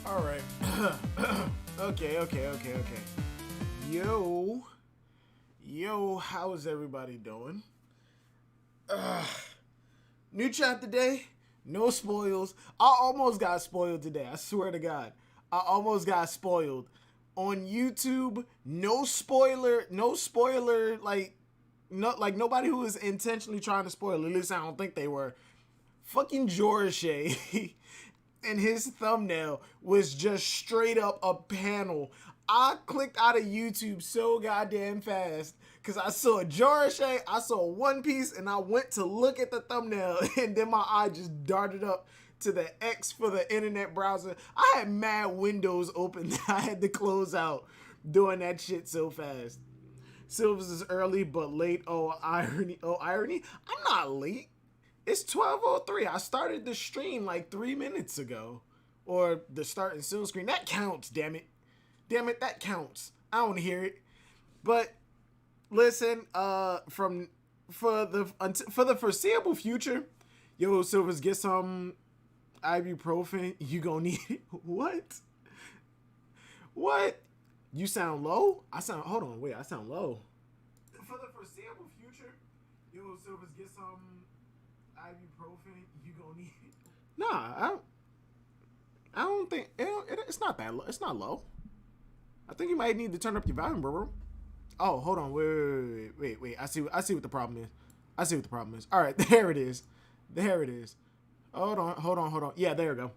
All right. Okay. Yo, how is everybody doing? New chapter day, no spoils. I almost got spoiled today. I swear to God, I almost got spoiled on YouTube. No spoiler. Like, nobody who was intentionally trying to spoil. At least I don't think they were. Fucking Jorge and his thumbnail was just straight up a panel. I clicked out of YouTube so goddamn fast because I saw Jorge, I saw One Piece, and I went to look at the thumbnail, and then my eye just darted up to the X for the internet browser. I had mad windows open that I had to close out doing that shit so fast. Silvers is early but late. Oh, irony. I'm not late. It's 12:03. I started the stream like 3 minutes ago. Or the start and still screen. That counts, damn it. Damn it, that counts. I don't hear it. But listen, for the foreseeable future, yo, Silvers, get some ibuprofen. You gonna need it. What? What? You sound low? I sound low. For the foreseeable future, yo, Silvers, get some ibuprofen. You gonna need it. Nah, I don't think it's not that low. It's not low. I think you might need to turn up your volume, bro. Oh, hold on. Wait. I see what the problem is. All right, there it is. Hold on. Yeah, there we go.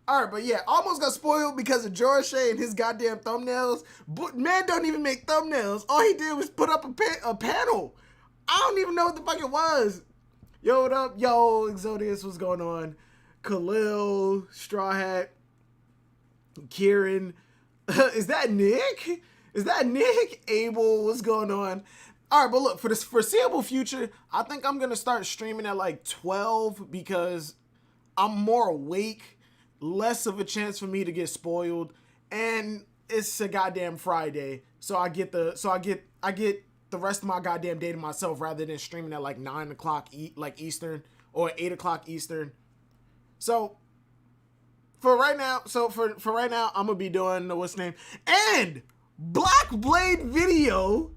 All right, but yeah, almost got spoiled because of Jorge and his goddamn thumbnails. But man don't even make thumbnails. All he did was put up a panel. I don't even know what the fuck it was. Yo, what up? Yo, Exodius, what's going on? Khalil, Straw Hat, Kieran. Is that Nick? Abel, what's going on? All right, but look, for this foreseeable future, I think I'm going to start streaming at like 12 because I'm more awake, less of a chance for me to get spoiled, and it's a goddamn Friday, so I get the rest of my goddamn day to myself rather than streaming at like 9 o'clock Eastern or 8 o'clock Eastern. So for right now, I'm gonna be doing what's the name and Black Blade video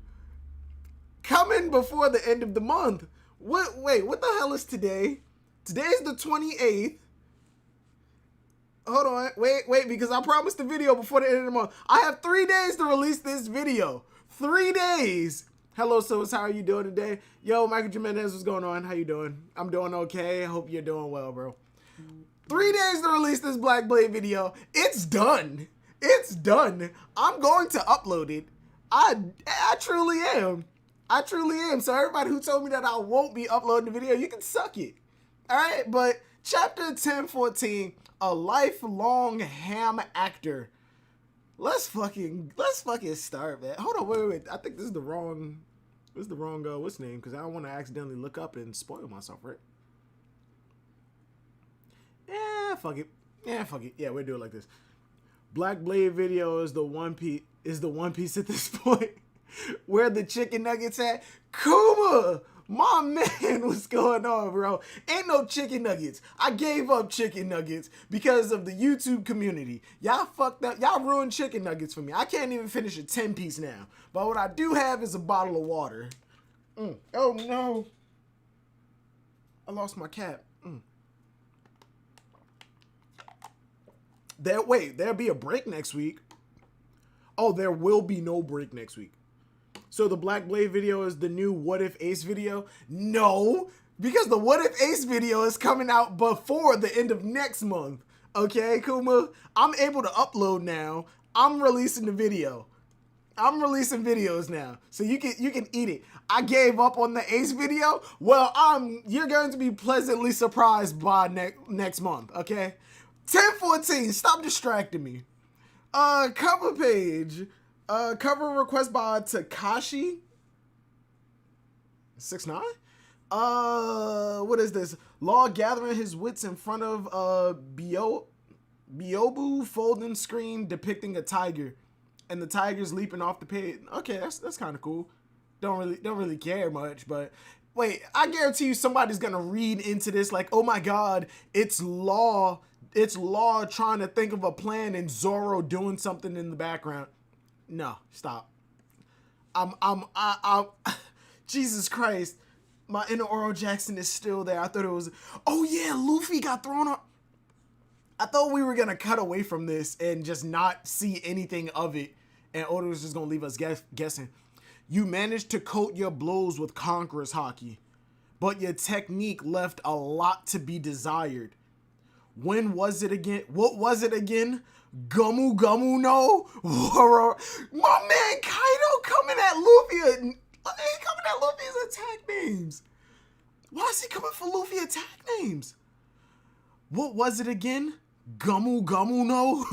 coming before the end of the month. What the hell is today? Today's the 28th. Hold on, wait, because I promised the video before the end of the month. I have 3 days to release this video. 3 days. Hello, Silvers, how are you doing today? Yo, Michael Jimenez, what's going on? How you doing? I'm doing okay. I hope you're doing well, bro. 3 days to release this Black Blade video. It's done. I'm going to upload it. I truly am. So everybody who told me that I won't be uploading the video, you can suck it. All right, but chapter 1014, a lifelong ham actor. Let's fucking start, man. Hold on, wait. I think this is the wrong what's name, because I don't want to accidentally look up and spoil myself, right? Yeah, fuck it. Yeah, we'll do it like this. Black Blade video is the One Piece at this point. Where the chicken nuggets at? Kuma! My man, what's going on, bro? Ain't no chicken nuggets. I gave up chicken nuggets because of the YouTube community. Y'all fucked up. Y'all ruined chicken nuggets for me. I can't even finish a 10-piece now. But what I do have is a bottle of water. Oh, no. I lost my cap. There'll be a break next week. Oh, there will be no break next week. So the Black Blade video is the new What If Ace video? No, because the What If Ace video is coming out before the end of next month. Okay, Kuma? I'm able to upload now. I'm releasing the video. I'm releasing videos now. So you can eat it. I gave up on the Ace video. Well, you're going to be pleasantly surprised by next month, okay? 1014, stop distracting me. Cover page. Cover request by Takashi 69. What is this? Law gathering his wits in front of Biobu folding screen depicting a tiger, and the tiger's leaping off the page. Okay, that's kind of cool. Don't really care much, but wait, I guarantee you somebody's gonna read into this like, oh my god, it's Law it's Law trying to think of a plan and Zoro doing something in the background. No, stop. I'm Jesus Christ. My inner Oro Jackson is still there. I thought it was, oh yeah, Luffy got thrown up. I thought we were going to cut away from this and just not see anything of it. And Oda was just going to leave us guessing. You managed to coat your blows with Conqueror's Haki, but your technique left a lot to be desired. When was it again? What was it again? Gumu Gumu no? My man Kaido coming at Luffy. He's coming at Luffy's attack names. Why is he coming for Luffy attack names? What was it again? Gumu Gumu no?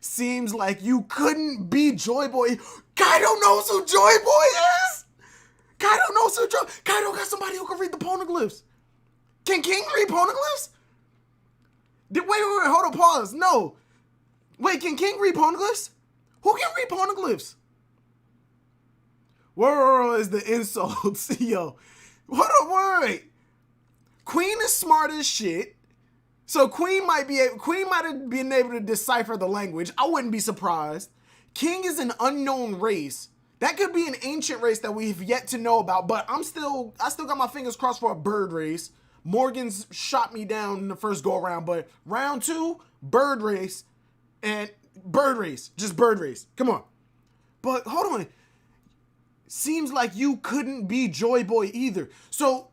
Seems like you couldn't be Joy Boy. Kaido knows who Joy Boy is. Kaido knows who Joy. Kaido got somebody who can read the poneglyphs. Can King read poneglyphs? Wait, hold on, pause. No. Wait, can King read poneglyphs? Who can read poneglyphs? Whoa, is the insults. Yo. Hold on, wait. Queen is smart as shit. So Queen might have been able to decipher the language. I wouldn't be surprised. King is an unknown race. That could be an ancient race that we've yet to know about, but I still got my fingers crossed for a bird race. Morgan's shot me down in the first go around, but round 2, bird race, and bird race, just bird race. Come on. But hold on. Seems like you couldn't be Joy Boy either. So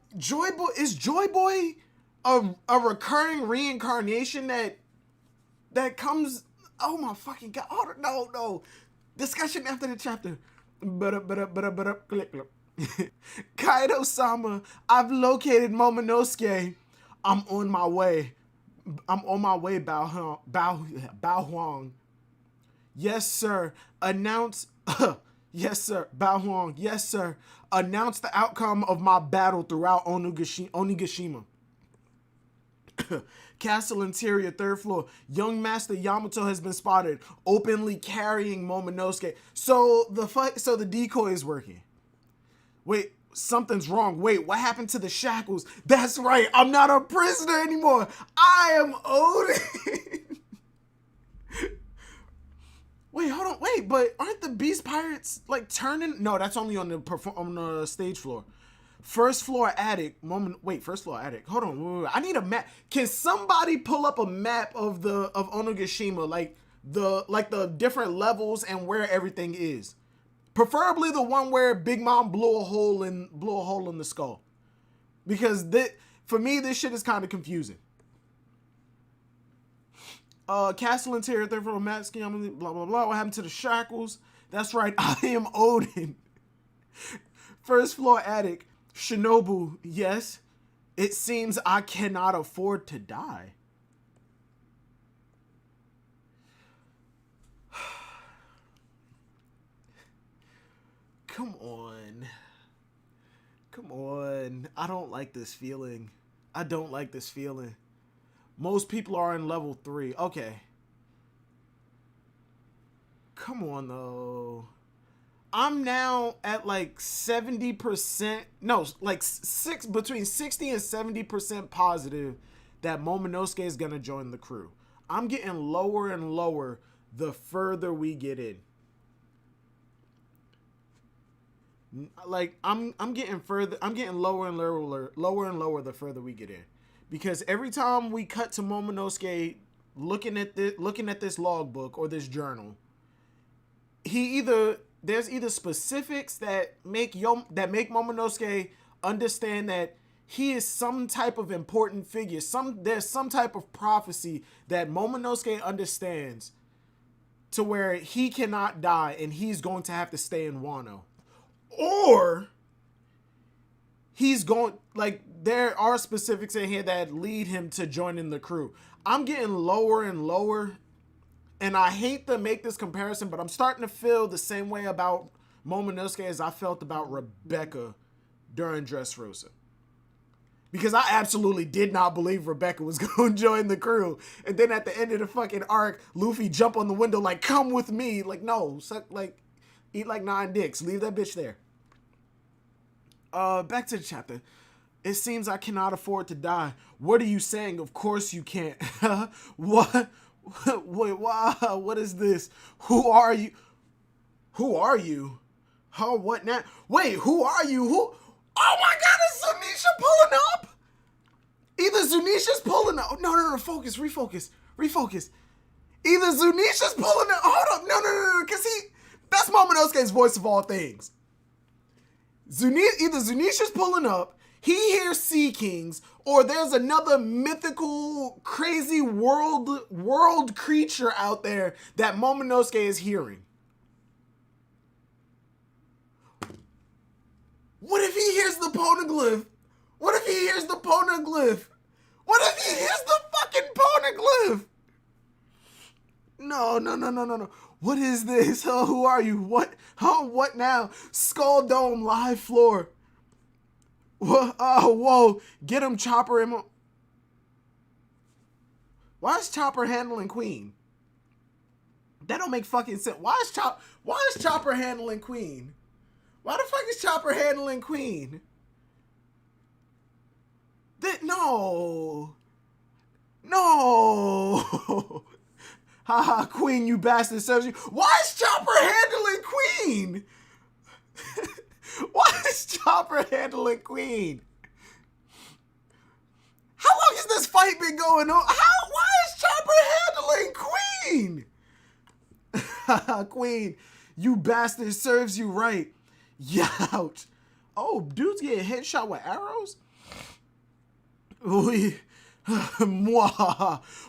is Joy Boy a recurring reincarnation that comes? Oh my fucking god! Oh, no. Discussion after the chapter. Click. Kaido-sama, I've located Momonosuke. I'm on my way, Bao Huang. Yes, sir. Announce. Yes, sir. Bao Huang. Yes, sir. Announce the outcome of my battle throughout Onigashima. Castle interior, 3rd floor. Young Master Yamato has been spotted, openly carrying Momonosuke. So the decoy is working. Wait, something's wrong. Wait, what happened to the shackles? That's right, I'm not a prisoner anymore. I am Odin. Wait, hold on. Wait, but aren't the Beast Pirates like turning? No, that's only on the stage floor. First floor attic. First floor attic. Hold on. Wait. I need a map. Can somebody pull up a map of Onigashima, like the different levels and where everything is? Preferably the one where Big Mom blew a hole in the skull. Because for me, this shit is kind of confusing. Castle interior, 3rd floor, Matt Ski, blah, blah, blah. What happened to the shackles? That's right, I am Odin. First floor attic. Shinobu, yes. It seems I cannot afford to die. Come on. I don't like this feeling. Most people are in level 3. Okay. Come on, though. I'm now at like 70%. No, like between 60 and 70% positive that Momonosuke is going to join the crew. I'm getting lower and lower the further we get in. Like I'm getting lower and lower the further we get in. Because every time we cut to Momonosuke looking at this logbook or this journal, there's either specifics that make Momonosuke understand that he is some type of important figure. There's some type of prophecy that Momonosuke understands to where he cannot die and he's going to have to stay in Wano. Or he's going, like, there are specifics in here that lead him to joining the crew. I'm getting lower and lower, and I hate to make this comparison, but I'm starting to feel the same way about Momonosuke as I felt about Rebecca during Dressrosa. Because I absolutely did not believe Rebecca was going to join the crew. And then at the end of the fucking arc, Luffy jump on the window like, come with me. Like, no, eat like 9 dicks. Leave that bitch there. Back to the chapter. It seems I cannot afford to die. What are you saying? Of course you can't. What? Wait, wow, what is this? Who are you? Who are you? Oh, what now? Wait, who are you? Who? Oh my God, is Zunisha pulling up? Either Zunisha's pulling up. No, focus, refocus. Either Zunisha's pulling up. Hold up, no, because that's Momonosuke's voice of all things. Either Zunisha's pulling up, he hears Sea Kings, or there's another mythical, crazy world creature out there that Momonosuke is hearing. What if he hears the poneglyph? What if he hears the poneglyph? What if he hears the fucking poneglyph? No. What is this? Oh, who are you? What? Oh, what now? Skull Dome, live floor. Oh, whoa. Get him, Chopper. Why is Chopper handling Queen? That don't make fucking sense. Why is Chopper handling Queen? Why the fuck is Chopper handling Queen? No. Haha, Queen, you bastard, serves you. Why is Chopper handling Queen? Why is Chopper handling Queen? How long has this fight been going on? Why is Chopper handling Queen? Queen, you bastard, serves you right. Youch. Oh, dude's getting headshot with arrows?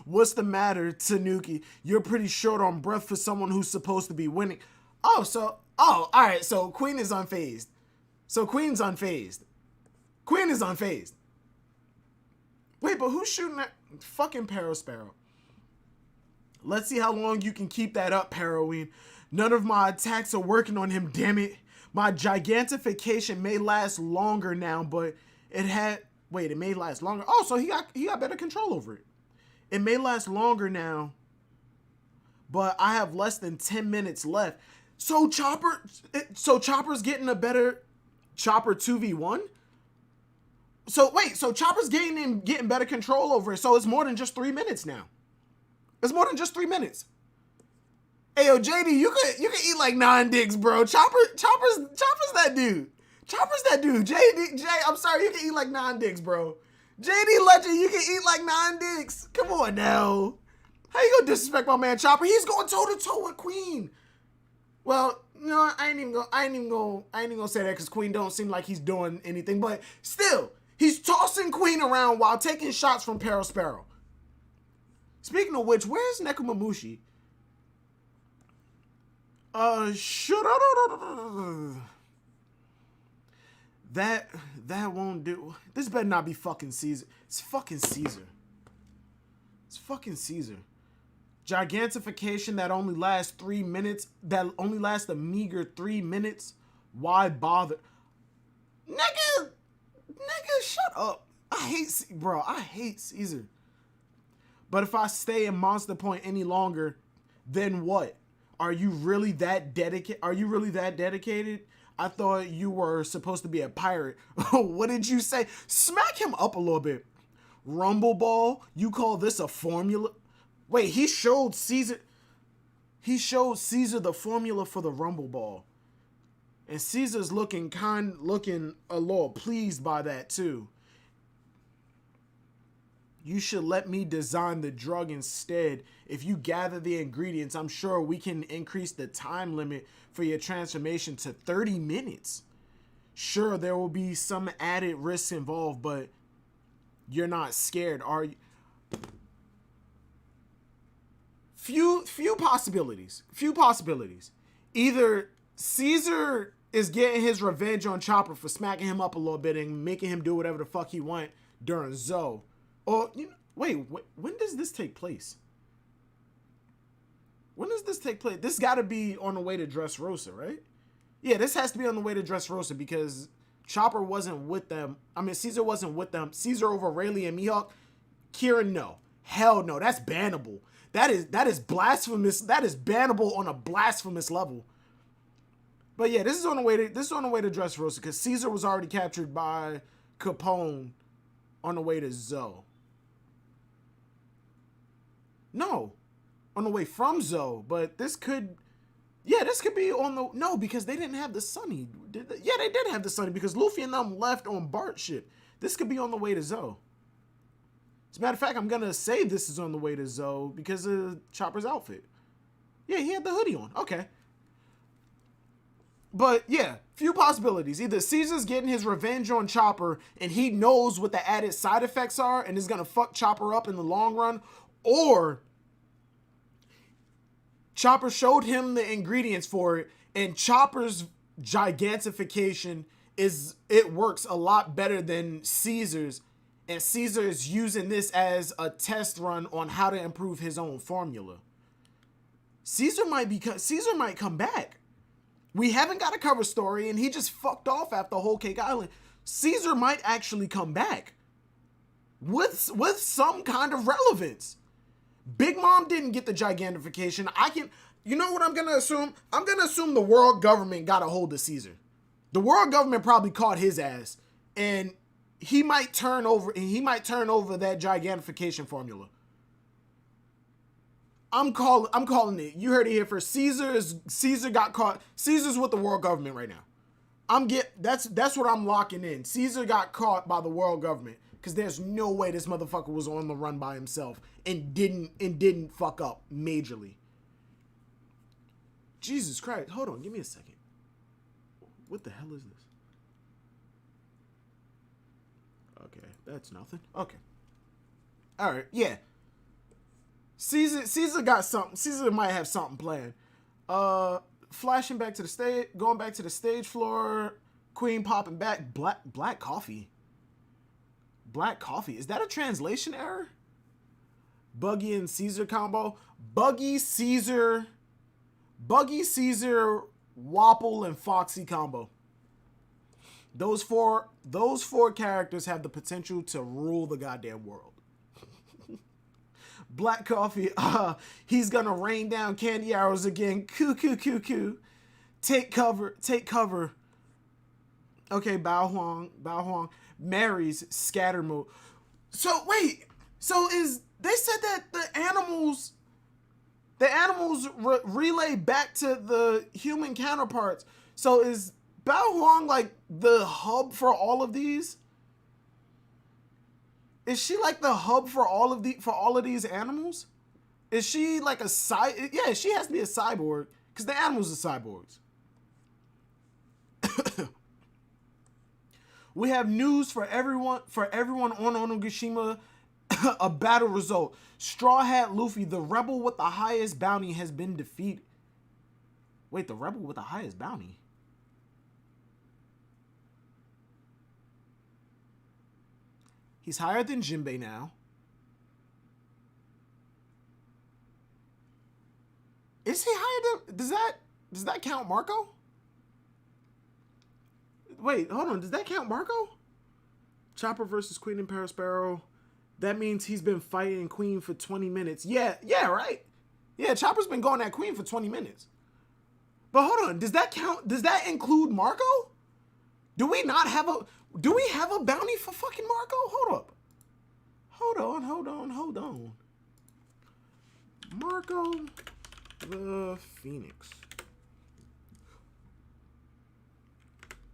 What's the matter, Tanuki? You're pretty short on breath for someone who's supposed to be winning. All right, so Queen is unfazed. Queen is unfazed. Wait, but who's shooting at fucking Parasparrow? Let's see how long you can keep that up, Paroween. None of my attacks are working on him, damn it. My gigantification may last longer now, but it may last longer. Oh, so he got better control over it. It may last longer now, but I have less than 10 minutes left. So Chopper's getting a better Chopper 2v1? So Chopper's getting better control over it. So it's more than just 3 minutes now. It's more than just 3 minutes. Hey, yo, JD, you could eat like 9 dicks, bro. Chopper's that dude. I'm sorry, you can eat like 9 dicks, bro. JD Legend, you can eat like 9 dicks. Come on now. How you gonna disrespect my man Chopper? He's going toe to toe with Queen. Well, no, I ain't even gonna say that because Queen don't seem like he's doing anything. But still, he's tossing Queen around while taking shots from Parasparrow. Speaking of which, where's Nekomamushi? That won't do. This better not be fucking Caesar. It's fucking Caesar. Gigantification that only lasts 3 minutes. That only lasts a meager 3 minutes. Why bother? Nigga, shut up. I hate Caesar. But if I stay in Monster Point any longer, then what? Are you really that dedicated? I thought you were supposed to be a pirate. What did you say? Smack him up a little bit. Rumble Ball? You call this a formula? Wait, he showed Caesar the formula for the Rumble Ball. And Caesar's looking a little pleased by that too. You should let me design the drug instead. If you gather the ingredients, I'm sure we can increase the time limit for your transformation to 30 minutes. Sure, there will be some added risks involved, but you're not scared, are you? Few possibilities. Either Caesar is getting his revenge on Chopper for smacking him up a little bit and making him do whatever the fuck he want during Zoe. Or, when does this take place? This gotta be on the way to Dressrosa, right? Yeah, this has to be on the way to Dressrosa because Chopper wasn't with them. Caesar wasn't with them. Caesar over Rayleigh and Mihawk. Kieran, no. Hell no. That's bannable. That is blasphemous. That is bannable on a blasphemous level. But yeah, this is on the way to Dressrosa because Caesar was already captured by Capone on the way to Zoe. No, on the way from Zoe, but this could, yeah, this could be on the, no, because they didn't have the Sunny. Yeah, they did have the Sunny because Luffy and them left on Bart shit. This could be on the way to Zoe. As a matter of fact, I'm going to say this is on the way to Zoe because of Chopper's outfit. Yeah, he had the hoodie on. Okay. But yeah, few possibilities. Either Caesar's getting his revenge on Chopper and he knows what the added side effects are and is going to fuck Chopper up in the long run, or Chopper showed him the ingredients for it and Chopper's gigantification it works a lot better than Caesar's, and Caesar is using this as a test run on how to improve his own formula. Caesar might come back. We haven't got a cover story, and he just fucked off after Whole Cake Island. Caesar might actually come back with some kind of relevance. Big Mom didn't get the gigantification. You know what I'm gonna assume? I'm gonna assume the world government got a hold of Caesar. The world government probably caught his ass, and he might turn over that gigantification formula. I'm calling it. You heard it here first. Caesar got caught. Caesar's with the world government right now. That's what I'm locking in. Caesar got caught by the world government because there's no way this motherfucker was on the run by himself and didn't fuck up majorly. Jesus Christ. Hold on, give me a second. What the hell is this? Okay, that's nothing. Okay. All right, yeah. Caesar got something. Caesar might have something planned. Flashing back to the stage, going back to the stage floor. Queen popping back. Black coffee. Black coffee. Is that a translation error? Buggy and Caesar combo. Buggy, Caesar, Wapple, and Foxy combo. Those four characters have the potential to rule the goddamn world. Black coffee, he's gonna rain down candy arrows again. Coo. Take cover. Okay, Bao Huang marries scatter mode. So wait, they said that the animals relay back to the human counterparts. So is Bao Huang like the hub for all of these? Is she like the hub for all of these animals? Is she like a yeah, she has to be a cyborg because the animals are cyborgs. We have news for everyone on Onigashima. A battle result. Straw Hat Luffy, the rebel with the highest bounty, has been defeated. Wait, the rebel with the highest bounty? He's higher than Jinbei now. Is he higher than... Does that count Marco? Wait, hold on. Does that count Marco? Chopper versus Queen and Parasparrow. That means he's been fighting Queen for 20 minutes. Yeah, right? Yeah, Chopper's been going at Queen for 20 minutes. But hold on. Does that count? Does that include Marco? Do we have a bounty for fucking Marco? Hold up. Hold on. Marco the Phoenix.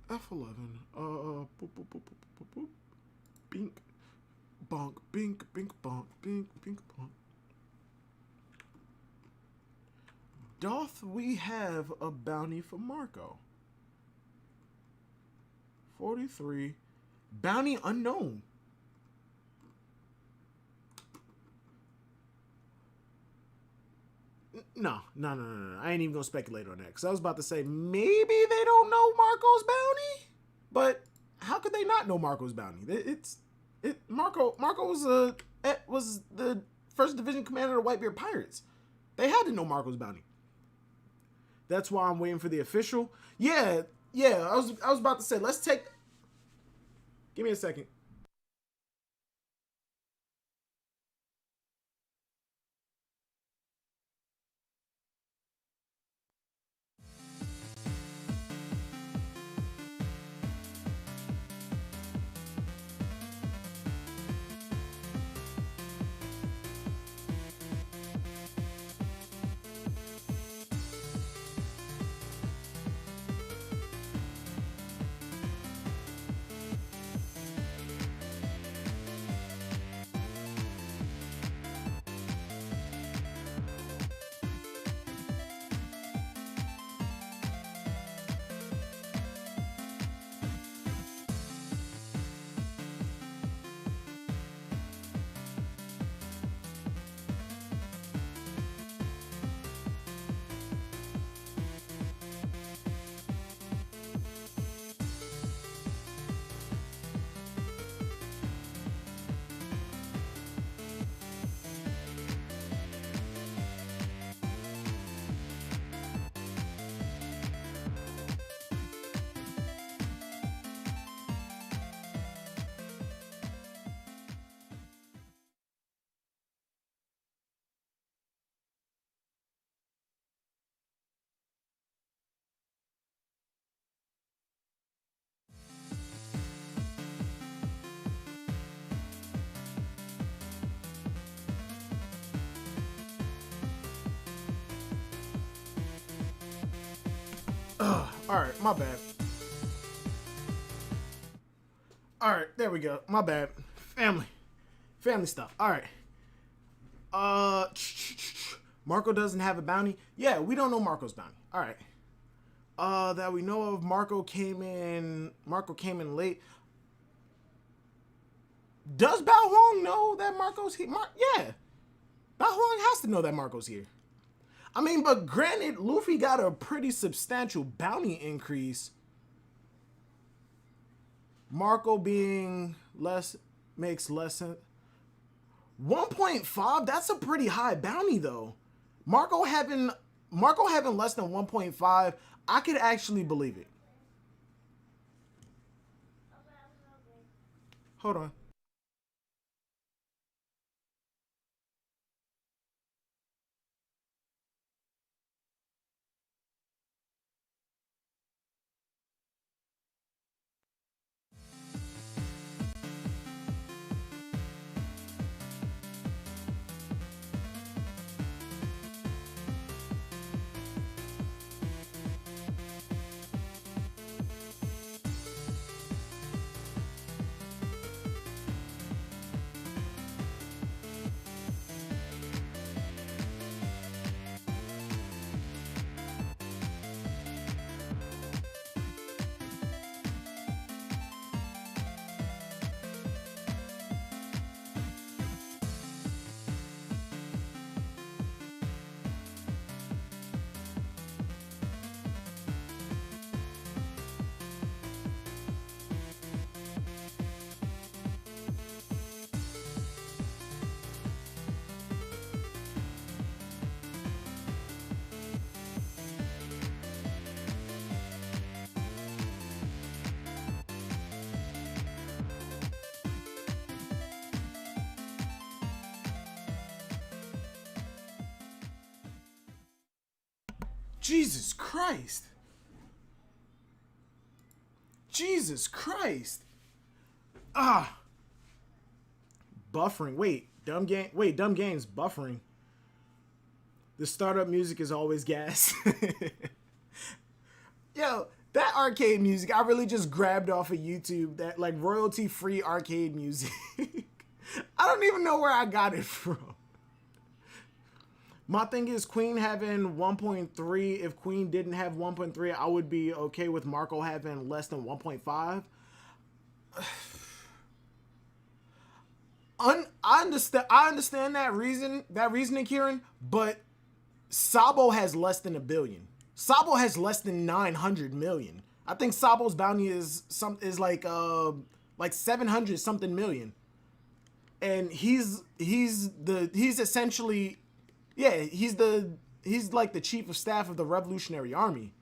F11. Boop, boop, boop, boop, boop, boop. Bink. Bonk. Bink. Bink. Bonk. Bink. Bink. Bonk. Doth we have a bounty for Marco? 43. Bounty unknown. No. I ain't even gonna speculate on that because I was about to say maybe they don't know Marco's bounty, but how could they not know Marco's bounty? Marco was the first division commander of the Whitebeard Pirates. They had to know Marco's bounty. That's why I'm waiting for the official. Yeah. I was about to say let's take. Give me a second. Alright, my bad. Alright, there we go. My bad. Family stuff. Alright. Marco doesn't have a bounty. Yeah, we don't know Marco's bounty. Alright. That we know of, Marco came in late. Does Bao Huang know that Marco's here? Yeah. Bao Huang has to know that Marco's here. I mean, but granted, Luffy got a pretty substantial bounty increase. Marco being less makes less sense. 1.5, that's a pretty high bounty though. Marco having less than 1.5, I could actually believe it. Hold on. Jesus Christ. Jesus Christ. Buffering. Wait, dumb game's buffering. The startup music is always gas. Yo, that arcade music, I really just grabbed off of YouTube, that like royalty-free arcade music. I don't even know where I got it from. My thing is, Queen having 1.3, if Queen didn't have 1.3, I would be okay with Marco having less than 1.5. I understand that reasoning, Kieran, but Sabo has less than 1 billion. Sabo has less than 900 million. I think Sabo's bounty is like 700 something million. And he's essentially, yeah, he's like the chief of staff of the Revolutionary Army.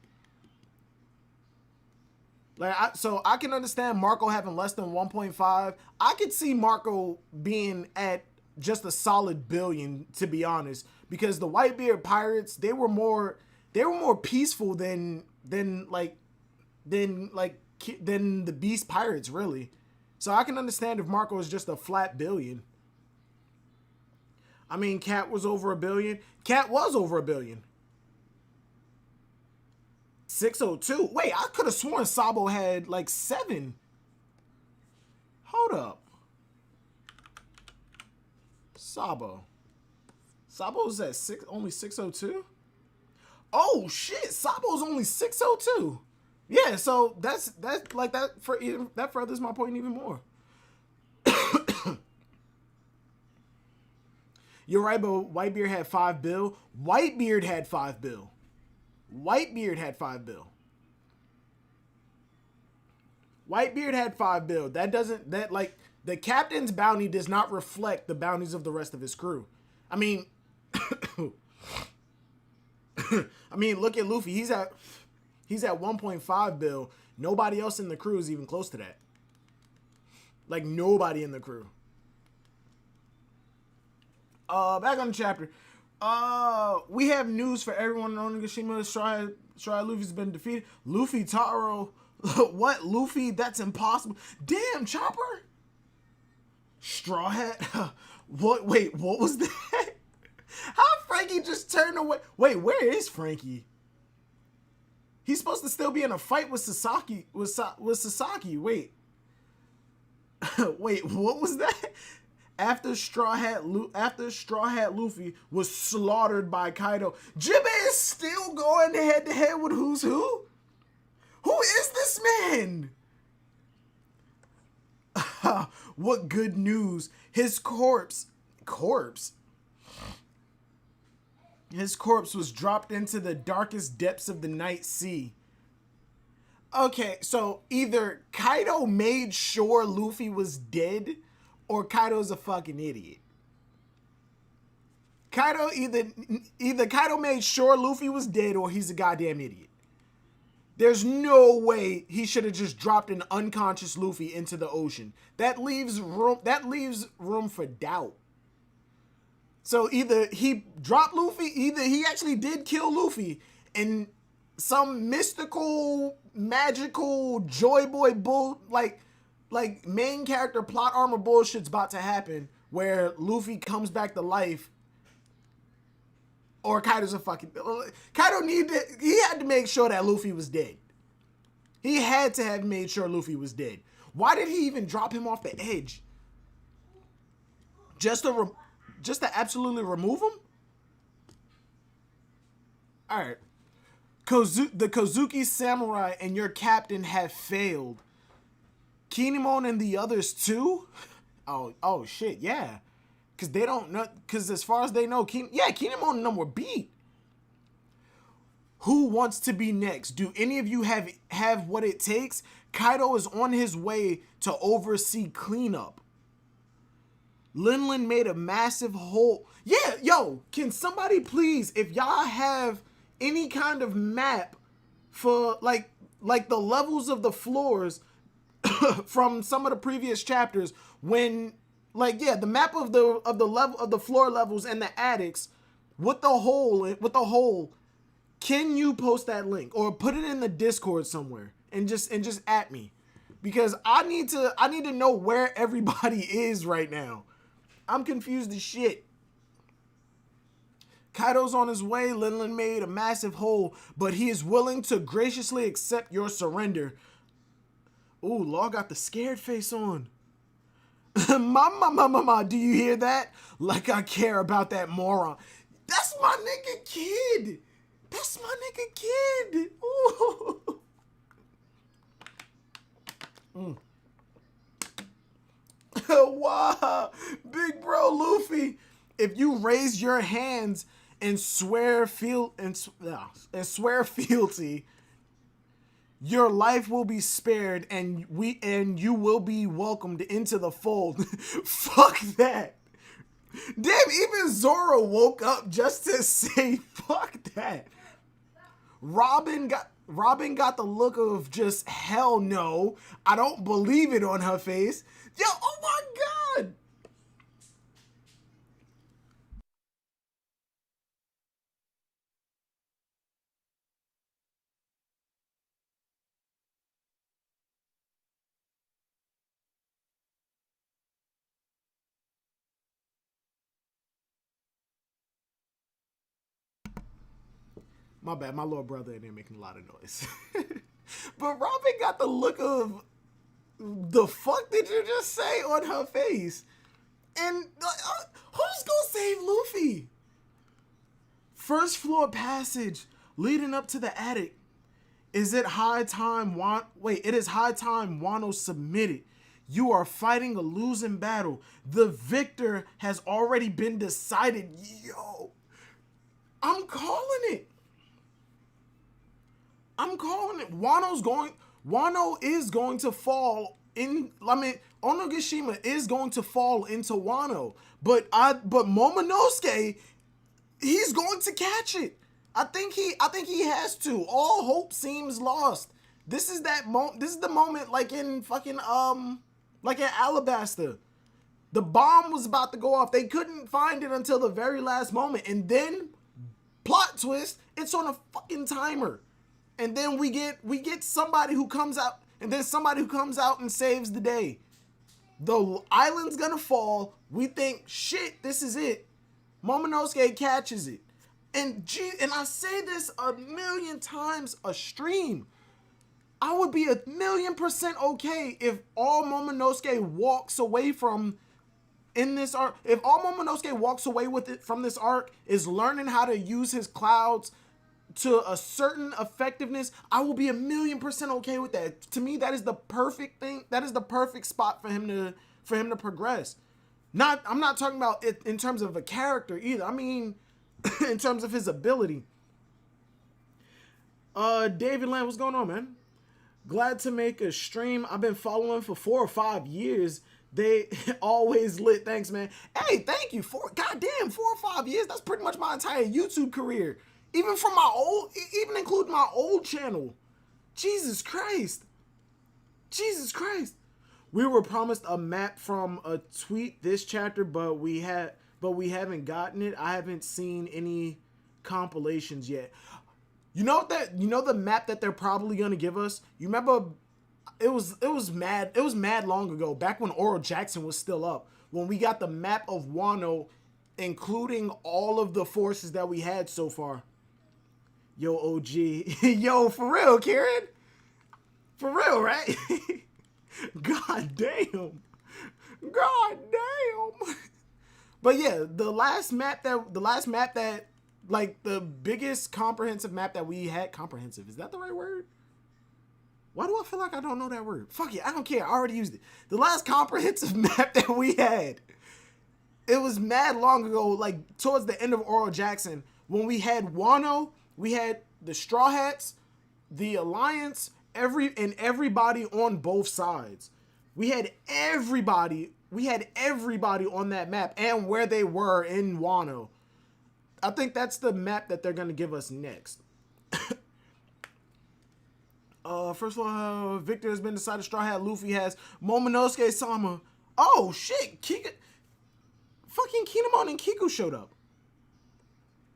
So I can understand Marco having less than 1.5. I could see Marco being at just a solid billion, to be honest, because the Whitebeard pirates, they were more peaceful than the Beast pirates, really. So I can understand if Marco is just a flat billion. I mean, Cat was over 1 billion. Cat was over 1 billion. 602. Wait, I could have sworn Sabo had like 7. Hold up. Sabo's at only 602? Oh shit, Sabo's only 602. Yeah, so that's like that furthers my point even more. You're right, but Whitebeard had 5 bill. Whitebeard had 5 bill. Whitebeard had 5 bill. Whitebeard had 5 bill. The captain's bounty does not reflect the bounties of the rest of his crew. I mean, look at Luffy. He's at 1.5 bill. Nobody else in the crew is even close to that. Like, nobody in the crew. Back on the chapter. We have news for everyone on Onigashima. Straw Luffy's been defeated. Luffy, Taro. What? Luffy? That's impossible. Damn, Chopper. Straw Hat. What? Wait, what was that? How Frankie just turned away? Wait, where is Frankie? He's supposed to still be in a fight with Sasaki. With Sasaki. Wait. Wait, what was that? After Straw Hat Luffy was slaughtered by Kaido, Jibe is still going head to head with who's who? Who is this man? What good news. His corpse was dropped into the darkest depths of the night sea. Okay, so either Kaido made sure Luffy was dead, or Kaido's a fucking idiot. Kaido either Kaido made sure Luffy was dead, or he's a goddamn idiot. There's no way he should have just dropped an unconscious Luffy into the ocean. That leaves room for doubt. So either he dropped Luffy, either he actually did kill Luffy, and some mystical, magical, joy boy bull, like main character plot armor bullshit's about to happen, where Luffy comes back to life, or Kaido's a fucking... he had to make sure that Luffy was dead. He had to have made sure Luffy was dead. Why did he even drop him off the edge? Just to absolutely remove him? Alright. The Kozuki Samurai and your captain have failed. Kinemon and the others too? Oh shit, yeah. Because they don't know, because as far as they know, Kinemon and them were beat. Who wants to be next? Do any of you have what it takes? Kaido is on his way to oversee cleanup. Linlin made a massive hole. Yeah, yo, can somebody please, if y'all have any kind of map for like the levels of the floors from some of the previous chapters, when the map of the floor levels and the attics with the hole, can you post that link or put it in the Discord somewhere and just at me, because I need to know where everybody is right now. I'm confused as shit. Kaido's on his way. Linlin made a massive hole, but he is willing to graciously accept your surrender. Ooh, Law got the scared face on. Mama, do you hear that? Like I care about that moron. That's my nigga kid. That's my nigga kid. Ooh. Wow. Big bro Luffy, if you raise your hands and swear fealty, your life will be spared and you will be welcomed into the fold. Fuck that. Damn, even Zoro woke up just to say fuck that. Robin got the look of just hell no. I don't believe it on her face. Yo, oh my god. My bad, my little brother in there making a lot of noise. But Robin got the look of, the fuck did you just say, on her face? And who's gonna save Luffy? First floor passage leading up to the attic. It is high time Wano submitted. You are fighting a losing battle. The victor has already been decided. Yo, I'm calling it. Wano is going to fall in. Onogashima is going to fall into Wano, but Momonosuke, he's going to catch it. I think he has to. All hope seems lost. This is the moment, like in fucking like in Alabasta. The bomb was about to go off. They couldn't find it until the very last moment, and then plot twist, it's on a fucking timer. And then we get somebody who comes out, and then somebody who comes out and saves the day. The island's gonna fall. We think, shit, this is it. Momonosuke catches it. And I say this a million times a stream. I would be 1,000,000% okay if all Momonosuke walks away from in this arc. If all Momonosuke walks away with it from this arc is learning how to use his clouds to a certain effectiveness, I will be 1,000,000% okay with that. To me, that is the perfect thing. That is the perfect spot for him to progress. I'm not talking about it in terms of a character either. I mean, in terms of his ability. David Land, what's going on, man? Glad to make a stream. I've been following for 4 or 5 years. They always lit. Thanks, man. Hey, thank you. Goddamn, 4 or 5 years. That's pretty much my entire YouTube career. Even including my old channel. Jesus Christ. Jesus Christ. We were promised a map from a tweet this chapter, but we haven't gotten it. I haven't seen any compilations yet. You know the map that they're probably gonna give us? You remember it was mad long ago, back when Oral Jackson was still up, when we got the map of Wano, including all of the forces that we had so far. Yo, OG. Yo, for real, Karen? For real, right? God damn. God damn. But yeah, the last map that like the biggest comprehensive map that we had, comprehensive, is that the right word? Why do I feel like I don't know that word? Fuck it, I don't care, I already used it. The last comprehensive map that we had, it was mad long ago, like towards the end of Oral Jackson, when we had Wano, we had the Straw Hats, the Alliance, everybody on both sides. We had everybody on that map and where they were in Wano. I think that's the map that they're gonna give us next. First of all, Victor has been decided. Straw Hat Luffy has Momonosuke Sama. Oh shit, fucking Kinemon and Kiku showed up.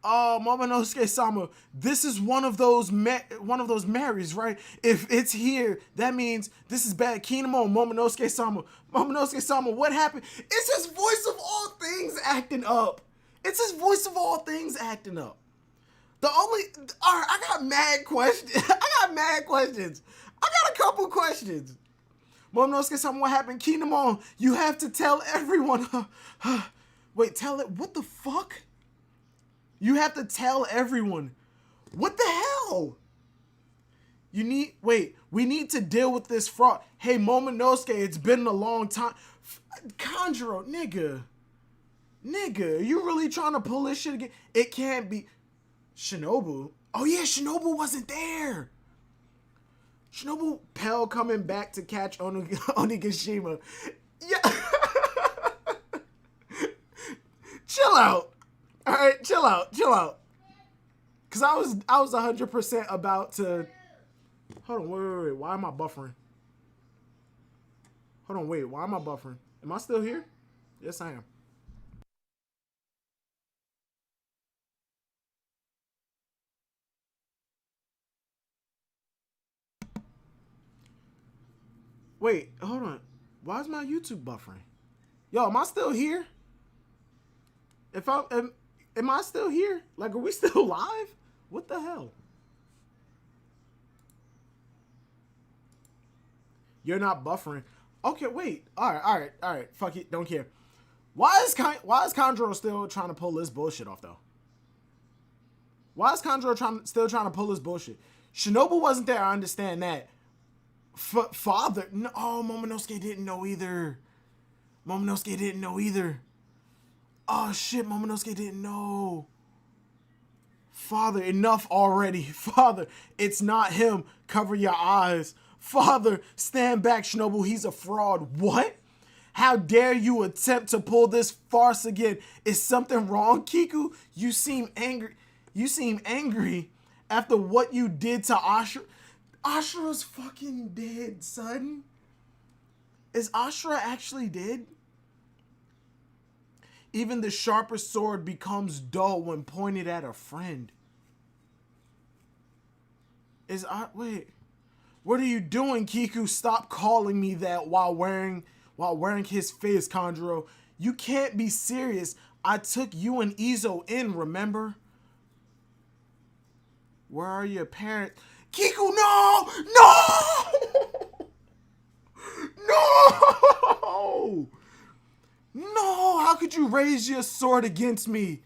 Momonosuke Sama. This is one of those Marys, right? If it's here, that means this is bad. Kinemon, Momonosuke Sama. Momonosuke Sama, what happened? It's his voice of all things acting up. It's his voice of all things acting up. Alright, I got mad questions. I got a couple questions. Momonosuke Sama, what happened? Kinemon, you have to tell everyone. Wait, tell it. What the fuck? You have to tell everyone. What the hell? We need to deal with this fraud. Hey, Momonosuke, it's been a long time. Kanjuro, nigga, you really trying to pull this shit again? It can't be. Shinobu. Oh yeah, Shinobu wasn't there. Shinobu Pell coming back to catch Onigashima. Yeah. Chill out. All right, chill out. Cause I was 100% about to. Hold on, wait. Why am I buffering? Hold on, wait. Why am I buffering? Am I still here? Yes, I am. Wait, hold on. Why is my YouTube buffering? Yo, am I still here? Am I still here? Like, are we still live? What the hell? You're not buffering. Okay, wait. All right. Fuck it. Don't care. Why is Kanjuro still trying to pull this bullshit off though? Why is Kanjuro still trying to pull this bullshit? Shinobu wasn't there. I understand that. Father. No, Momonosuke didn't know either. Oh shit, Momonosuke didn't know. Father, enough already. Father, it's not him. Cover your eyes. Father, stand back, Shinobu. He's a fraud. What? How dare you attempt to pull this farce again? Is something wrong, Kiku? You seem angry after what you did to Ashura. Ashura's fucking dead, son. Is Ashura actually dead? Even the sharpest sword becomes dull when pointed at a friend. Wait. What are you doing, Kiku? Stop calling me that while wearing his face, Kanjuro. You can't be serious. I took you and Izo in, remember? Where are your parents? Kiku, no! No! No! No! How could you raise your sword against me?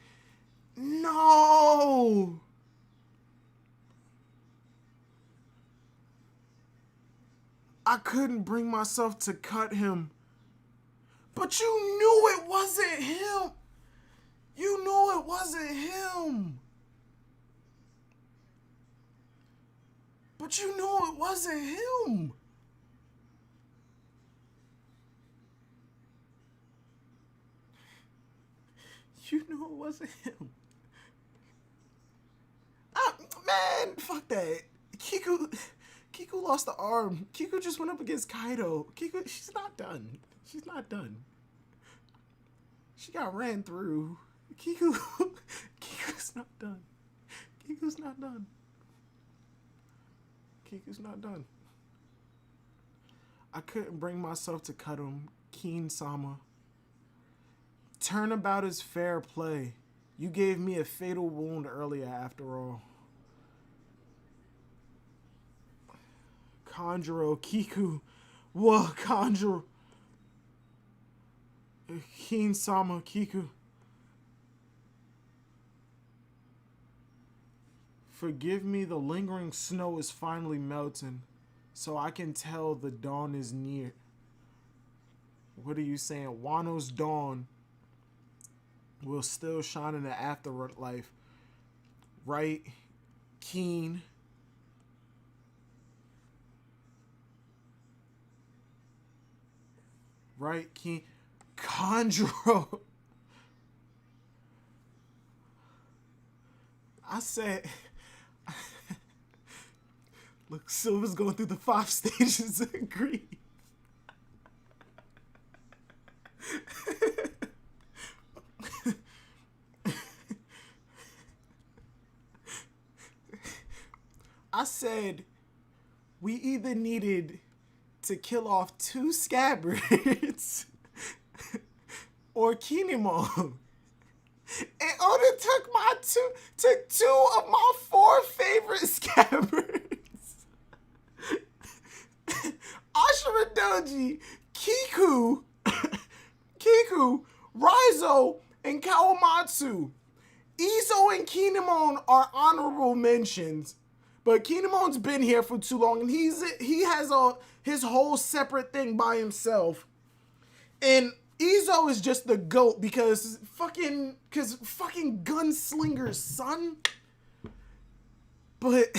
No! I couldn't bring myself to cut him. But you knew it wasn't him. You knew it wasn't him. But you knew it wasn't him. You knew it wasn't him. Man, fuck that. Kiku lost the arm. Kiku just went up against Kaido. Kiku, she's not done. She's not done. She got ran through. Kiku's not done. Kiku's not done. Kiku's not done. I couldn't bring myself to cut him. Keen-sama. Turnabout is fair play. You gave me a fatal wound earlier after all. Kanjuro, Kiku. Whoa, Kanjuro. Keen-sama, Kiku. Forgive me, the lingering snow is finally melting, so I can tell the dawn is near. What are you saying? Wano's dawn will still shine in the afterlife. Right? Keen. Right? Keen. Conjuro. I said... Look, Silver's going through the 5 stages of grief. I said we either needed to kill off 2 scabbards or Kinemon. And Oda took 2 of my 4 favorite scabbards. Ashura Doji, Kiku, Raizo, and Kawamatsu. Izo and Kinemon are honorable mentions, but Kinemon's been here for too long, and he has his whole separate thing by himself. And Izo is just the GOAT because fucking gunslingers, son. But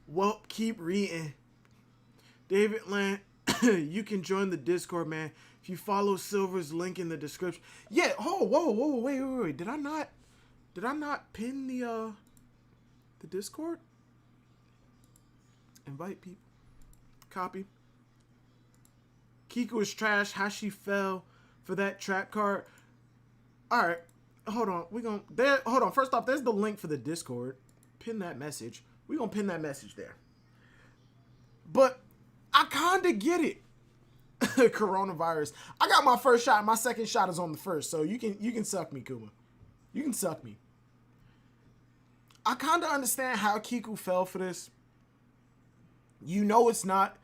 well, keep reading. David Land, you can join the Discord, man. If you follow Silver's link in the description. Yeah, whoa, wait. Did I not pin the Discord? Invite people. Copy. Kiku is trash. How she fell for that trap card. All right. Hold on. First off, there's the link for the Discord. Pin that message. We're going to pin that message there. But I kind of get it. Coronavirus. I got my first shot. My second shot is on the first. So you can suck me, Kuma. You can suck me. I kind of understand how Kiku fell for this. You know it's not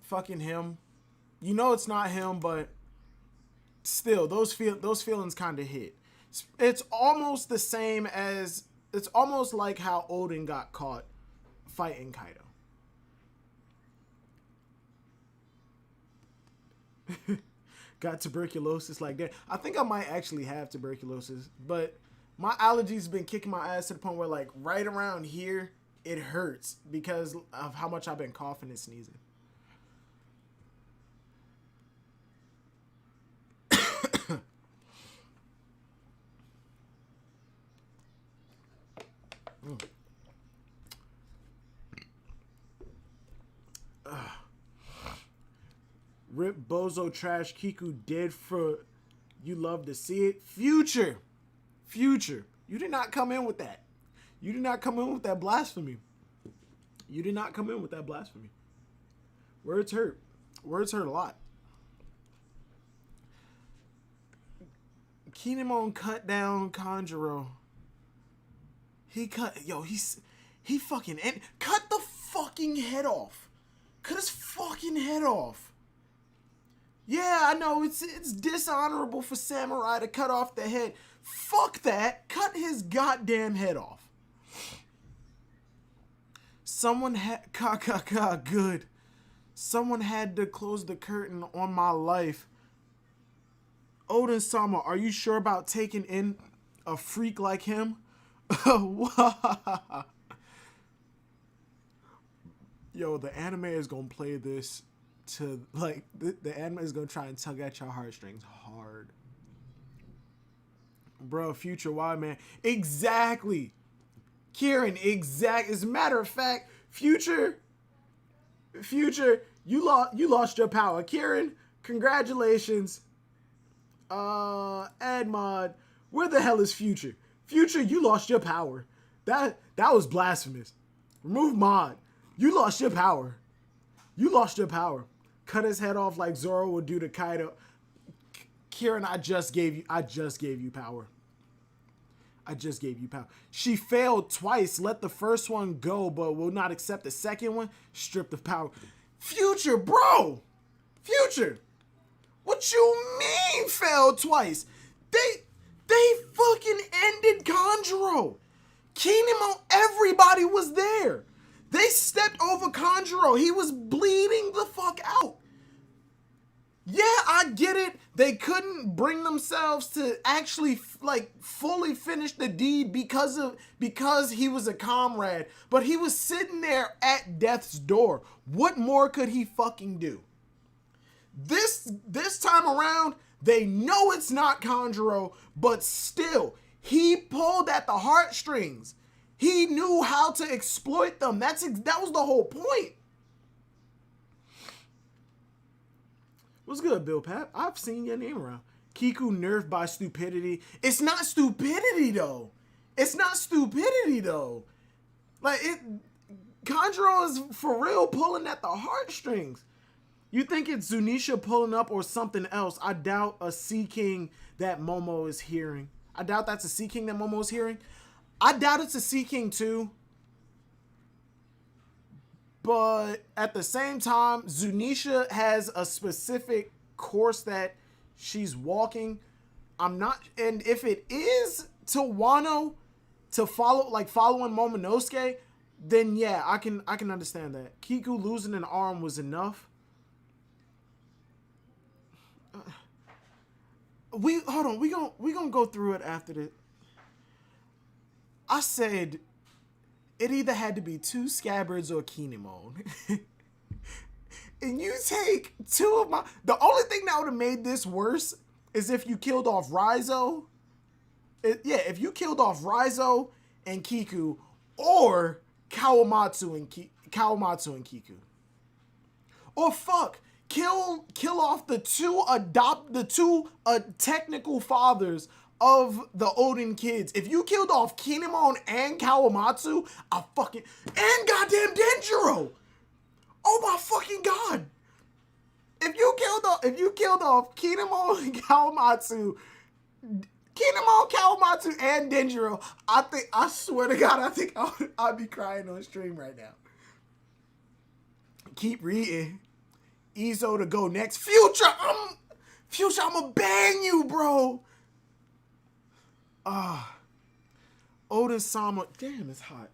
fucking him. You know it's not him, but still, those feelings kind of hit. It's almost the same as... It's almost like how Odin got caught fighting Kaido. Got tuberculosis like that. I think I might actually have tuberculosis, but my allergies been kicking my ass to the point where, like, right around here, it hurts because of how much I've been coughing and sneezing. Rip Bozo Trash Kiku dead for you love to see it. Future. You did not come in with that. You did not come in with that blasphemy. You did not come in with that blasphemy. Words hurt. Words hurt a lot. Kinemon cut down Kanjuro. He fucking cut the fucking head off. Cut his fucking head off. Yeah, I know it's dishonorable for samurai to cut off the head. Fuck that. Cut his goddamn head off. Someone had good. Someone had to close the curtain on my life. Odin-sama, are you sure about taking in a freak like him? Yo, the anime is gonna play this to, like, the anime is gonna try and tug at your heartstrings hard. Bro, Future, why, man? Exactly. Kieran, exact. As a matter of fact, Future, you lost your power. Kieran, congratulations. Admod, where the hell is Future? Future, you lost your power. That was blasphemous. Remove Mod. You lost your power. You lost your power. Cut his head off like Zoro would do to Kaido. Kieran, I just gave you power. I just gave you power. She failed twice. Let the first one go, but will not accept the second one. Stripped of power. Future, bro. Future. What you mean failed twice? They fucking ended Kanjuro. Kinemon, everybody was there. They stepped over Kanjuro. He was bleeding the fuck out. Yeah, I get it. They couldn't bring themselves to actually like fully finish the deed because he was a comrade. But he was sitting there at death's door. What more could he fucking do? This time around, they know it's not Kanjuro, but still, he pulled at the heartstrings. He knew how to exploit them. That was the whole point. What's good, Bill Pap? I've seen your name around. Kiku nerfed by stupidity. It's not stupidity though. Like Kanjuro is for real pulling at the heartstrings. You think it's Zunisha pulling up or something else? I doubt a Sea King that Momo is hearing. I doubt that's a Sea King that Momo is hearing. I doubt it's a Sea King too. But at the same time, Zunisha has a specific course that she's walking. And if it is to Wano to following Momonosuke, then yeah, I can understand that. Kiku losing an arm was enough. We gonna go through it after this. I said it either had to be two Scabbards or Kinemon. And you take two of my... The only thing that would have made this worse is if you killed off Raizo. If you killed off Raizo and Kiku, or Kawamatsu and Kiku. Or fuck, kill off the two technical fathers of the Odin kids. If you killed off Kinemon and Kawamatsu, and goddamn Denjiro. Oh my fucking god. If you killed off Kinemon and Kawamatsu, and Denjiro, I swear to God, I think I'd be crying on stream right now. Keep reading. Izo to go next. Future, I'ma ban you, bro. Odin-sama. Damn, it's hot.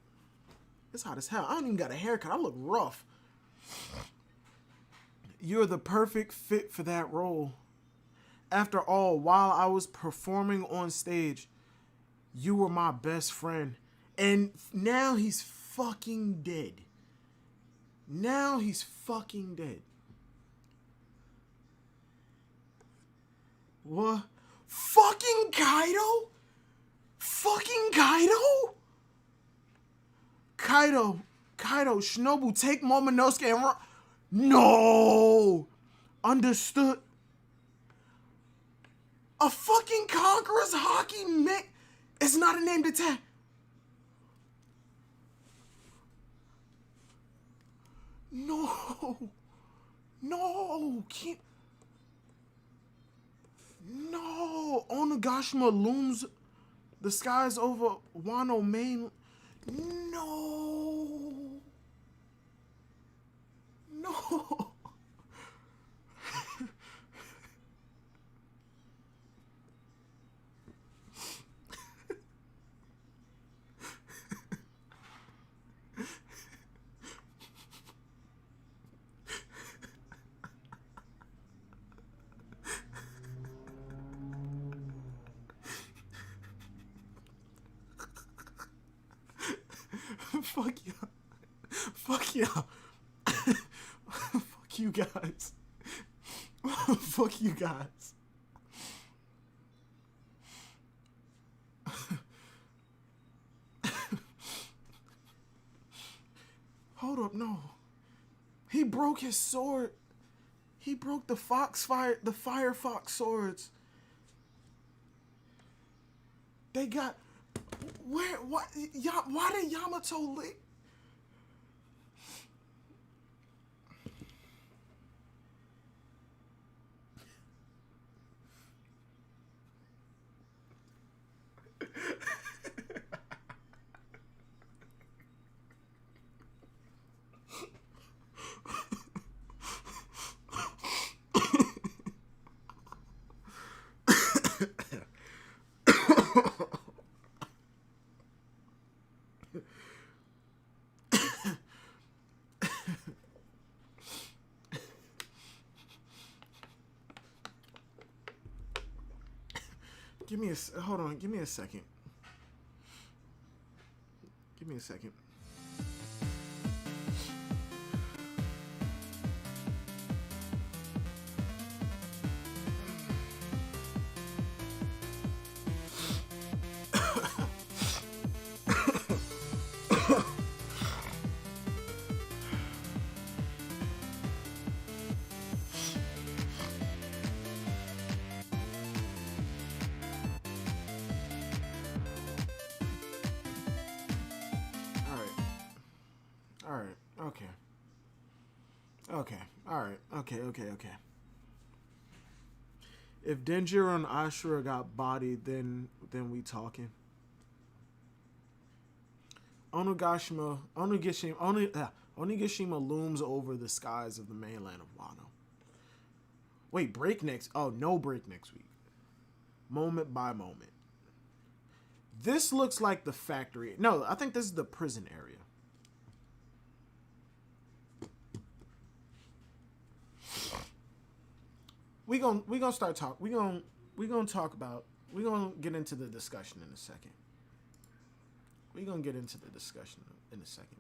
It's hot as hell. I don't even got a haircut. I look rough. You're the perfect fit for that role. After all, while I was performing on stage, you were my best friend. And now he's fucking dead. What? Fucking Kaido? Kaido, Shinobu, take Momonosuke and run. No! Understood. A fucking Conqueror's hockey mech. It's not a named attack. No. No. Can't. No. Onigashima looms the skies over Wano main. No. No. Fuck you. Fuck you. Fuck you guys. Fuck you guys. Hold up, no. He broke his sword. He broke the Firefox swords. They got why did Yamato lick? Hold on, give me a second. Give me a second. Okay. If Denjiro and Ashura got bodied, then we talking. Onigashima looms over the skies of the mainland of Wano. Wait, break next. Oh, no break next week. Moment by moment. This looks like the factory. No, I think this is the prison area. We gonna start talk. We gonna get into the discussion in a second. We're gonna get into the discussion in a second.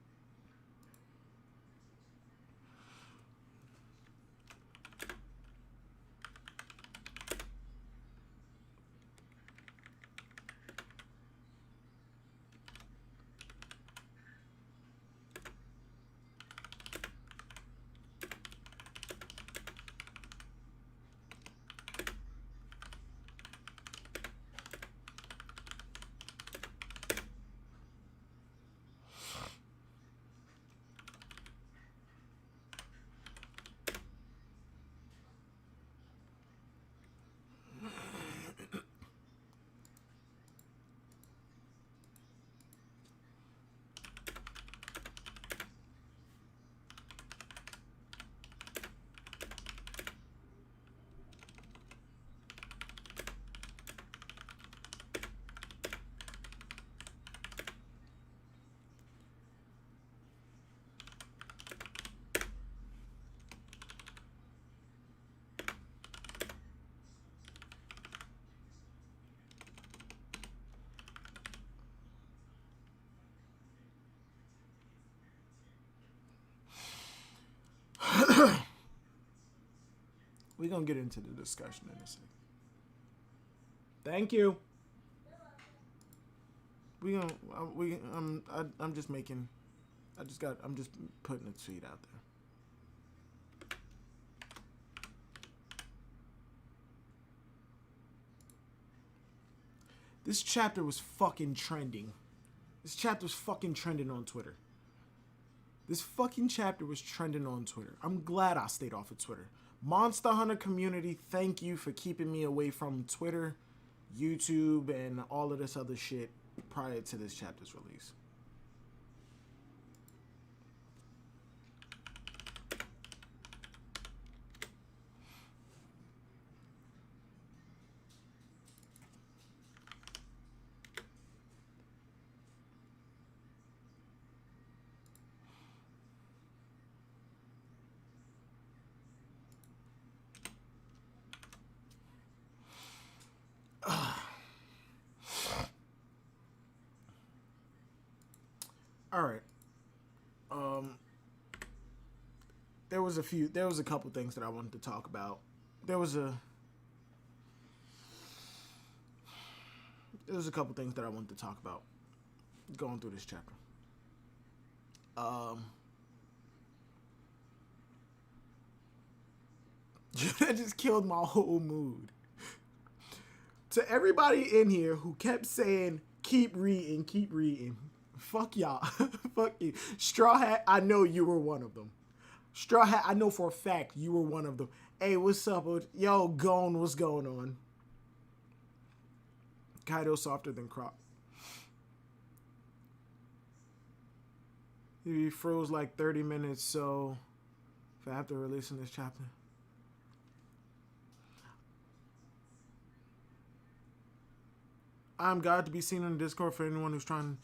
Thank you. I'm just putting a tweet out there. This chapter was fucking trending. This chapter was fucking trending on Twitter. This fucking chapter was trending on Twitter. I'm glad I stayed off of Twitter. Monster Hunter community, thank you for keeping me away from Twitter, YouTube, and all of this other shit prior to this chapter's release. All right. There was a couple things that I wanted to talk about. There was a couple things that I wanted to talk about going through this chapter. That just killed my whole mood. To everybody in here who kept saying, keep reading. Fuck y'all. Fuck you. Straw Hat, I know you were one of them. Straw Hat, I know for a fact you were one of them. Hey, what's up? Yo, Gone, what's going on? Kaido softer than Crop. He froze like 30 minutes, so if I have to release in this chapter. I'm God to be seen on the Discord for anyone who's trying.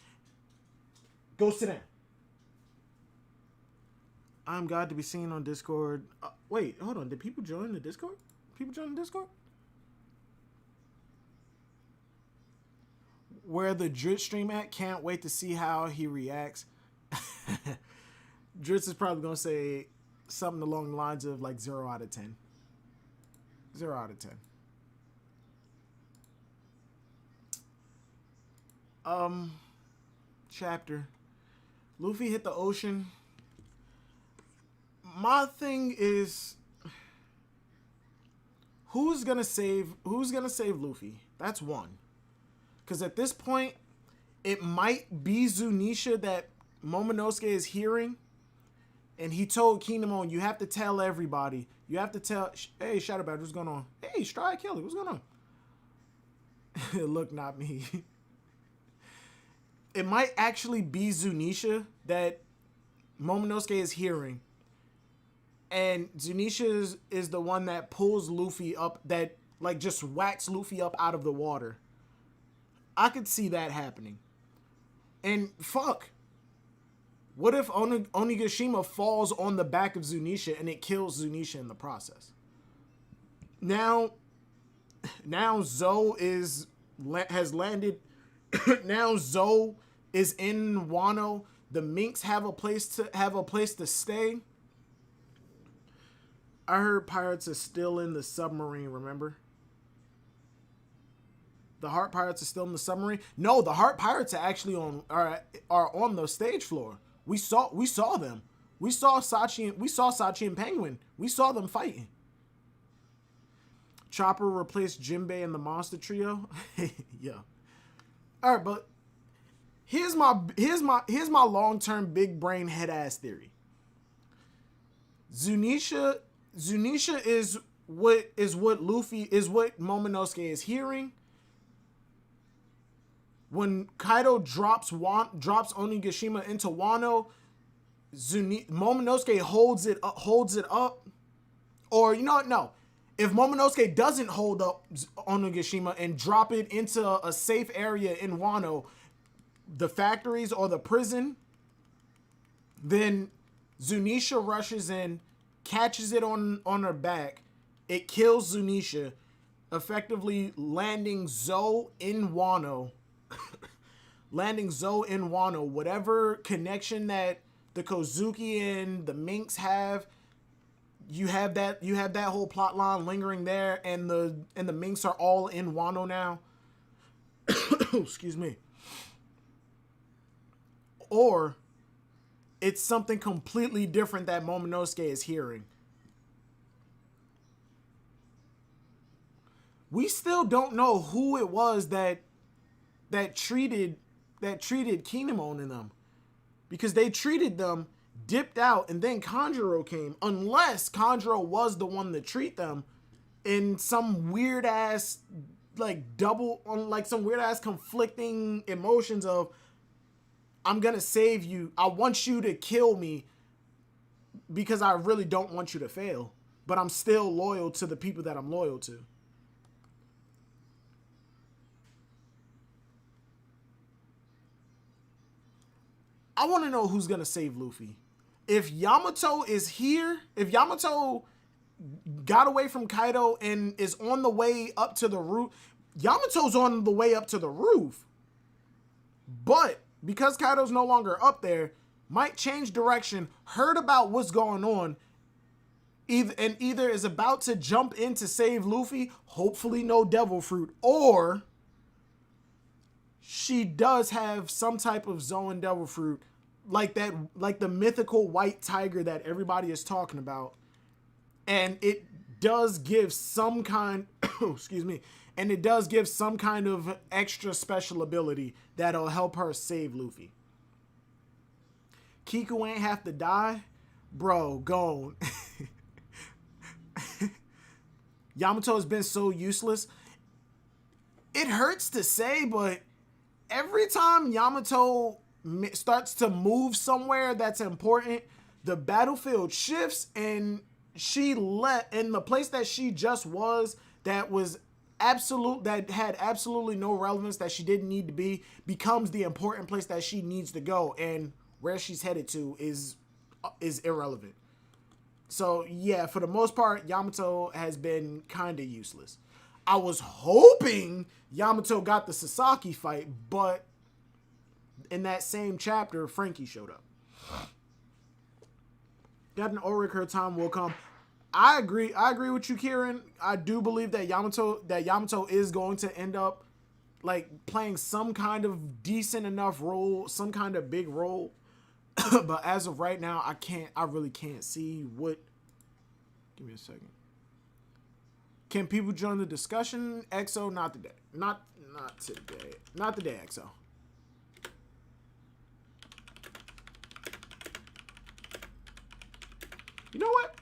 Go sit down. I'm God to be seen on Discord. Wait, hold on. Did people join the Discord? People join the Discord? Where the Dritz stream at? Can't wait to see how he reacts. Dritz is probably going to say something along the lines of like 0 out of 10. 0 out of 10. Chapter. Luffy hit the ocean. My thing is, who's gonna save Luffy? That's one. Because at this point, it might be Zunisha that Momonosuke is hearing. And he told Kinemon, you have to tell everybody. You have to tell, hey, Shadow Badger, what's going on? Hey, Stride Kelly, what's going on? Look, not me. It might actually be Zunisha that Momonosuke is hearing. And Zunisha is the one that pulls Luffy up, that like just whacks Luffy up out of the water. I could see that happening. And fuck. What if Onigashima falls on the back of Zunisha and it kills Zunisha in the process? Now Zoe has landed. Now Zoe is in Wano. The Minks have a place to stay. I heard pirates are still in the submarine, remember? The Heart Pirates are still in the submarine? No, the Heart Pirates are actually are on the stage floor. We saw them. We saw Sachi and Penguin. We saw them fighting. Chopper replaced Jinbei in the monster trio. Yeah. All right, but here's my long-term big brain head ass theory. Zunisha is what Momonosuke is hearing. When Kaido drops Onigashima into Wano, Momonosuke holds it up. Or you know what? No. If Momonosuke doesn't hold up Onigashima and drop it into a safe area in Wano, the factories or the prison, then Zunisha rushes in, catches it on her back. It kills Zunisha, effectively landing Zoe in Wano. Whatever connection that the Kozuki and the Minks have, you have that whole plot line lingering there, and the Minks are all in Wano now. Excuse me. Or it's something completely different that Momonosuke is hearing. We still don't know who it was that that treated Kinemon in them, because they treated them, dipped out, and then Kanjuro came. Unless Kanjuro was the one to treat them in some weird ass some weird ass conflicting emotions of, I'm gonna save you. I want you to kill me because I really don't want you to fail, but I'm still loyal to the people that I'm loyal to. I want to know who's gonna save Luffy. If Yamato is here, if Yamato got away from Kaido and is on the way up to the roof, Yamato's on the way up to the roof. But because Kaido's no longer up there, might change direction, heard about what's going on, either is about to jump in to save Luffy, hopefully no devil fruit, or she does have some type of Zoan devil fruit, like the mythical white tiger that everybody is talking about. And it does give some kind, excuse me, and it does give some kind of extra special ability that'll help her save Luffy. Kiku ain't have to die? Bro, gone. Yamato has been so useless. It hurts to say, but every time Yamato starts to move somewhere that's important, the battlefield shifts, and in the place that she just was, that had absolutely no relevance, that she didn't need to be, becomes the important place that she needs to go, and where she's headed to is irrelevant. So yeah, for the most part, Yamato has been kind of useless. I was hoping Yamato got the Sasaki fight, but in that same chapter, Frankie showed up. Captain Ulrich, her time will come. I agree with you, Kieran. I do believe that Yamato is going to end up like playing some kind of decent enough role, some kind of big role. But as of right now, I really can't see what. Give me a second. Can people join the discussion? EXO, not today. Not today. Not today, EXO. You know what?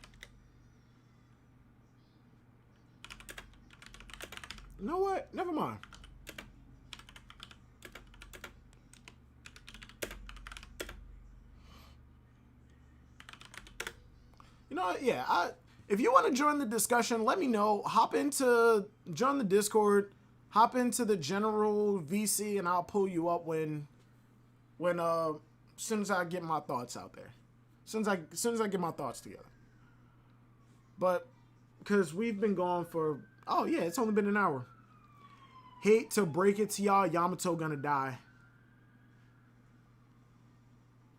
You know what? Never mind. You know what? Yeah, if you want to join the discussion, let me know. Join the Discord, hop into the general VC, and I'll pull you up when as soon as I get my thoughts out there. As soon as I get my thoughts together. But because we've been gone for, oh yeah, it's only been an hour. Hate to break it to y'all, Yamato gonna die.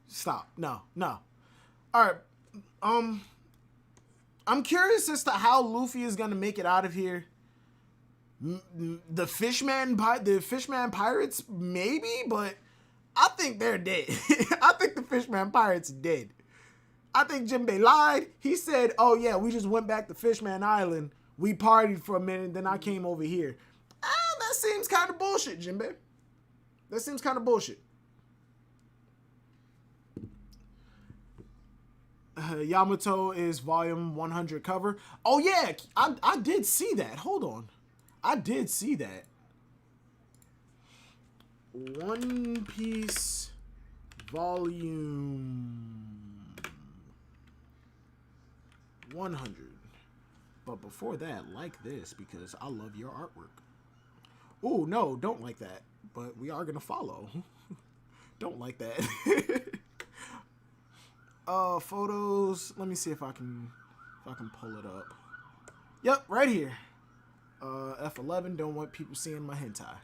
Stop. No. Alright. I'm curious as to how Luffy is gonna make it out of here. The Fishman Pirates, maybe, but I think they're dead. I think the Fishman Pirates are dead. I think Jinbei lied. He said, oh yeah, we just went back to Fishman Island. We partied for a minute, then I came over here. That seems kind of bullshit, Jinbei. That seems kind of bullshit. Yamato is volume 100 cover. Oh yeah, I did see that. Hold on. I did see that. One Piece volume 100. But before that, like this, because I love your artwork. Oh, no, don't like that. But we are going to follow. Don't like that. Photos. Let me see if I can pull it up. Yep, right here. F11, don't want people seeing my hentai.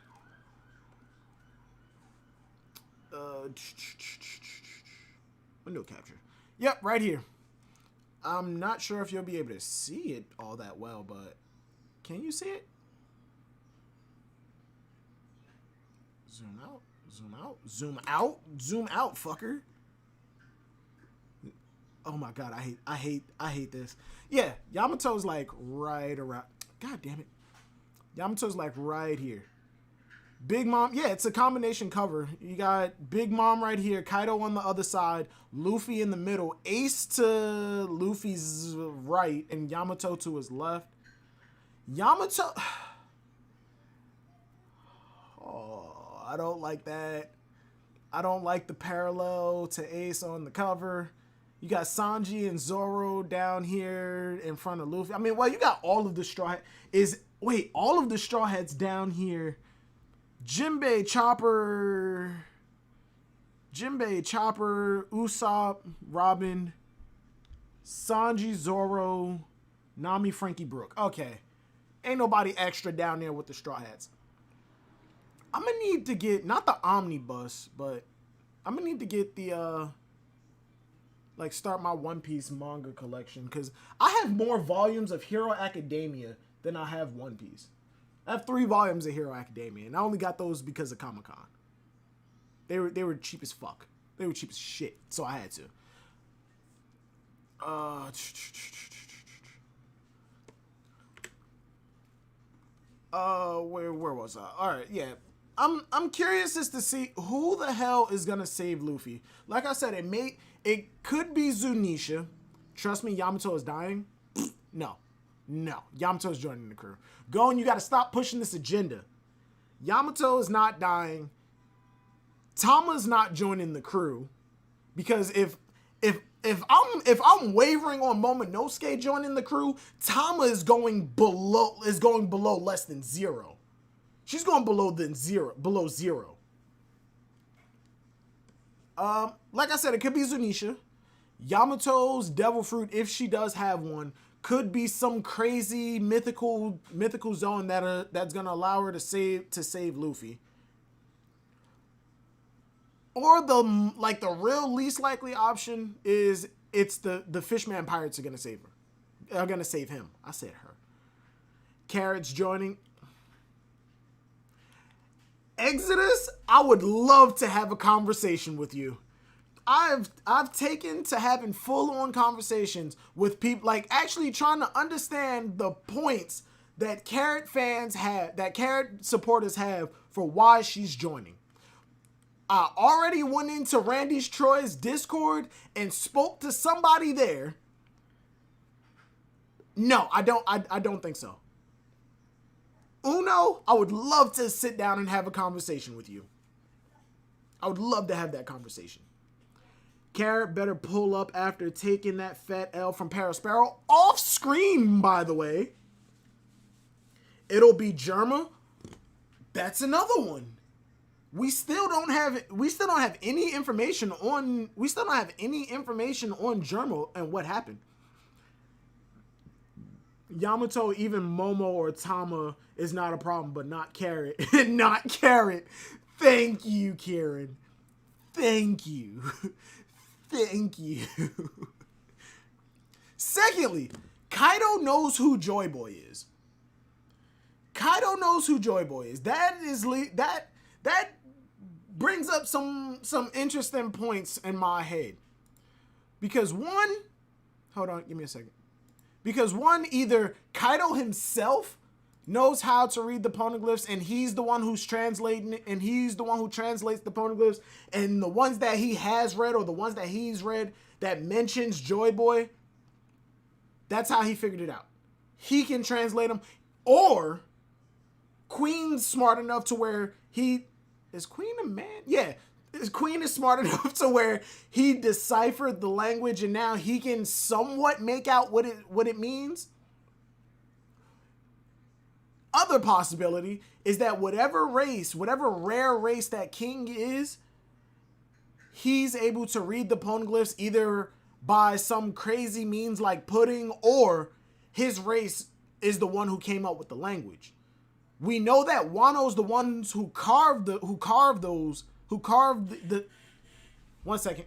Window capture. Yep, right here. I'm not sure if you'll be able to see it all that well, but can you see it? Zoom out, zoom out, zoom out, zoom out, fucker. Oh my god, I hate this. Yeah, Yamato's like right around. God damn it. Yamato's like right here. Big Mom, yeah, it's a combination cover. You got Big Mom right here, Kaido on the other side, Luffy in the middle, Ace to Luffy's right, and Yamato to his left. Yamato, oh, I don't like that. I don't like the parallel to Ace on the cover. You got Sanji and Zoro down here in front of Luffy. I mean, well, you got all of the Straw Hats. All of the Straw Hats down here. Jinbei, Chopper, Usopp, Robin, Sanji, Zoro, Nami, Frankie, Brook. Okay. Ain't nobody extra down there with the Straw Hats. I'm gonna need to get, not the omnibus, but I'm gonna need to get the, start my One Piece manga collection, because I have more volumes of Hero Academia than I have One Piece. I have 3 volumes of Hero Academia, and I only got those because of Comic-Con. They were cheap as fuck. They were cheap as shit, so I had to. Where was I? All right, yeah. I'm curious as to see who the hell is gonna save Luffy. Like I said, it could be Zunisha. Trust me, Yamato is dying. No, Yamato's joining the crew. Gon, you got to stop pushing this agenda. Yamato is not dying. Tama's not joining the crew, because if I'm wavering on Momonosuke joining the crew, Tama is going below less than 0. She's going below 0. Like I said, it could be Zunisha. Yamato's Devil Fruit, if she does have one, could be some crazy mythical zone that's gonna allow her to save Luffy. Or the real least likely option is it's the Fishman Pirates are gonna save her. Are gonna save him. I said her. Carrot's joining. Exodus, I would love to have a conversation with you. I've taken to having full-on conversations with people, like actually trying to understand the points that Carrot fans have, that Carrot supporters have for why she's joining. I already went into Randy's Troy's Discord and spoke to somebody there. No, I don't think so. Uno, I would love to sit down and have a conversation with you. I would love to have that conversation. Carrot better pull up after taking that fat L from Parasparrow. Off screen, by the way. It'll be Germa. That's another one. We still don't have any information on Germa and what happened. Yamato, even Momo or Tama is not a problem, but not Carrot. Not Carrot. Thank you, Karen. Thank you. Thank you. Secondly, Kaido knows who Joy Boy is. Kaido knows who Joy Boy is. That brings up some interesting points in my head. Because one, hold on, give me a second. Because one, either Kaido himself knows how to read the poneglyphs, and he's the one who's translating it, and he's the one who translates the poneglyphs, and the ones that he has read or the ones that he's read that mentions Joy Boy, that's how he figured it out. He can translate them. Or Queen's smart enough to where is Queen a man? Yeah. Queen is smart enough to where he deciphered the language and now he can somewhat make out what it means. Other possibility is that whatever rare race that King is, he's able to read the poneglyphs either by some crazy means like pudding, or his race is the one who came up with the language. We know that Wano's the ones who carved the 1 second.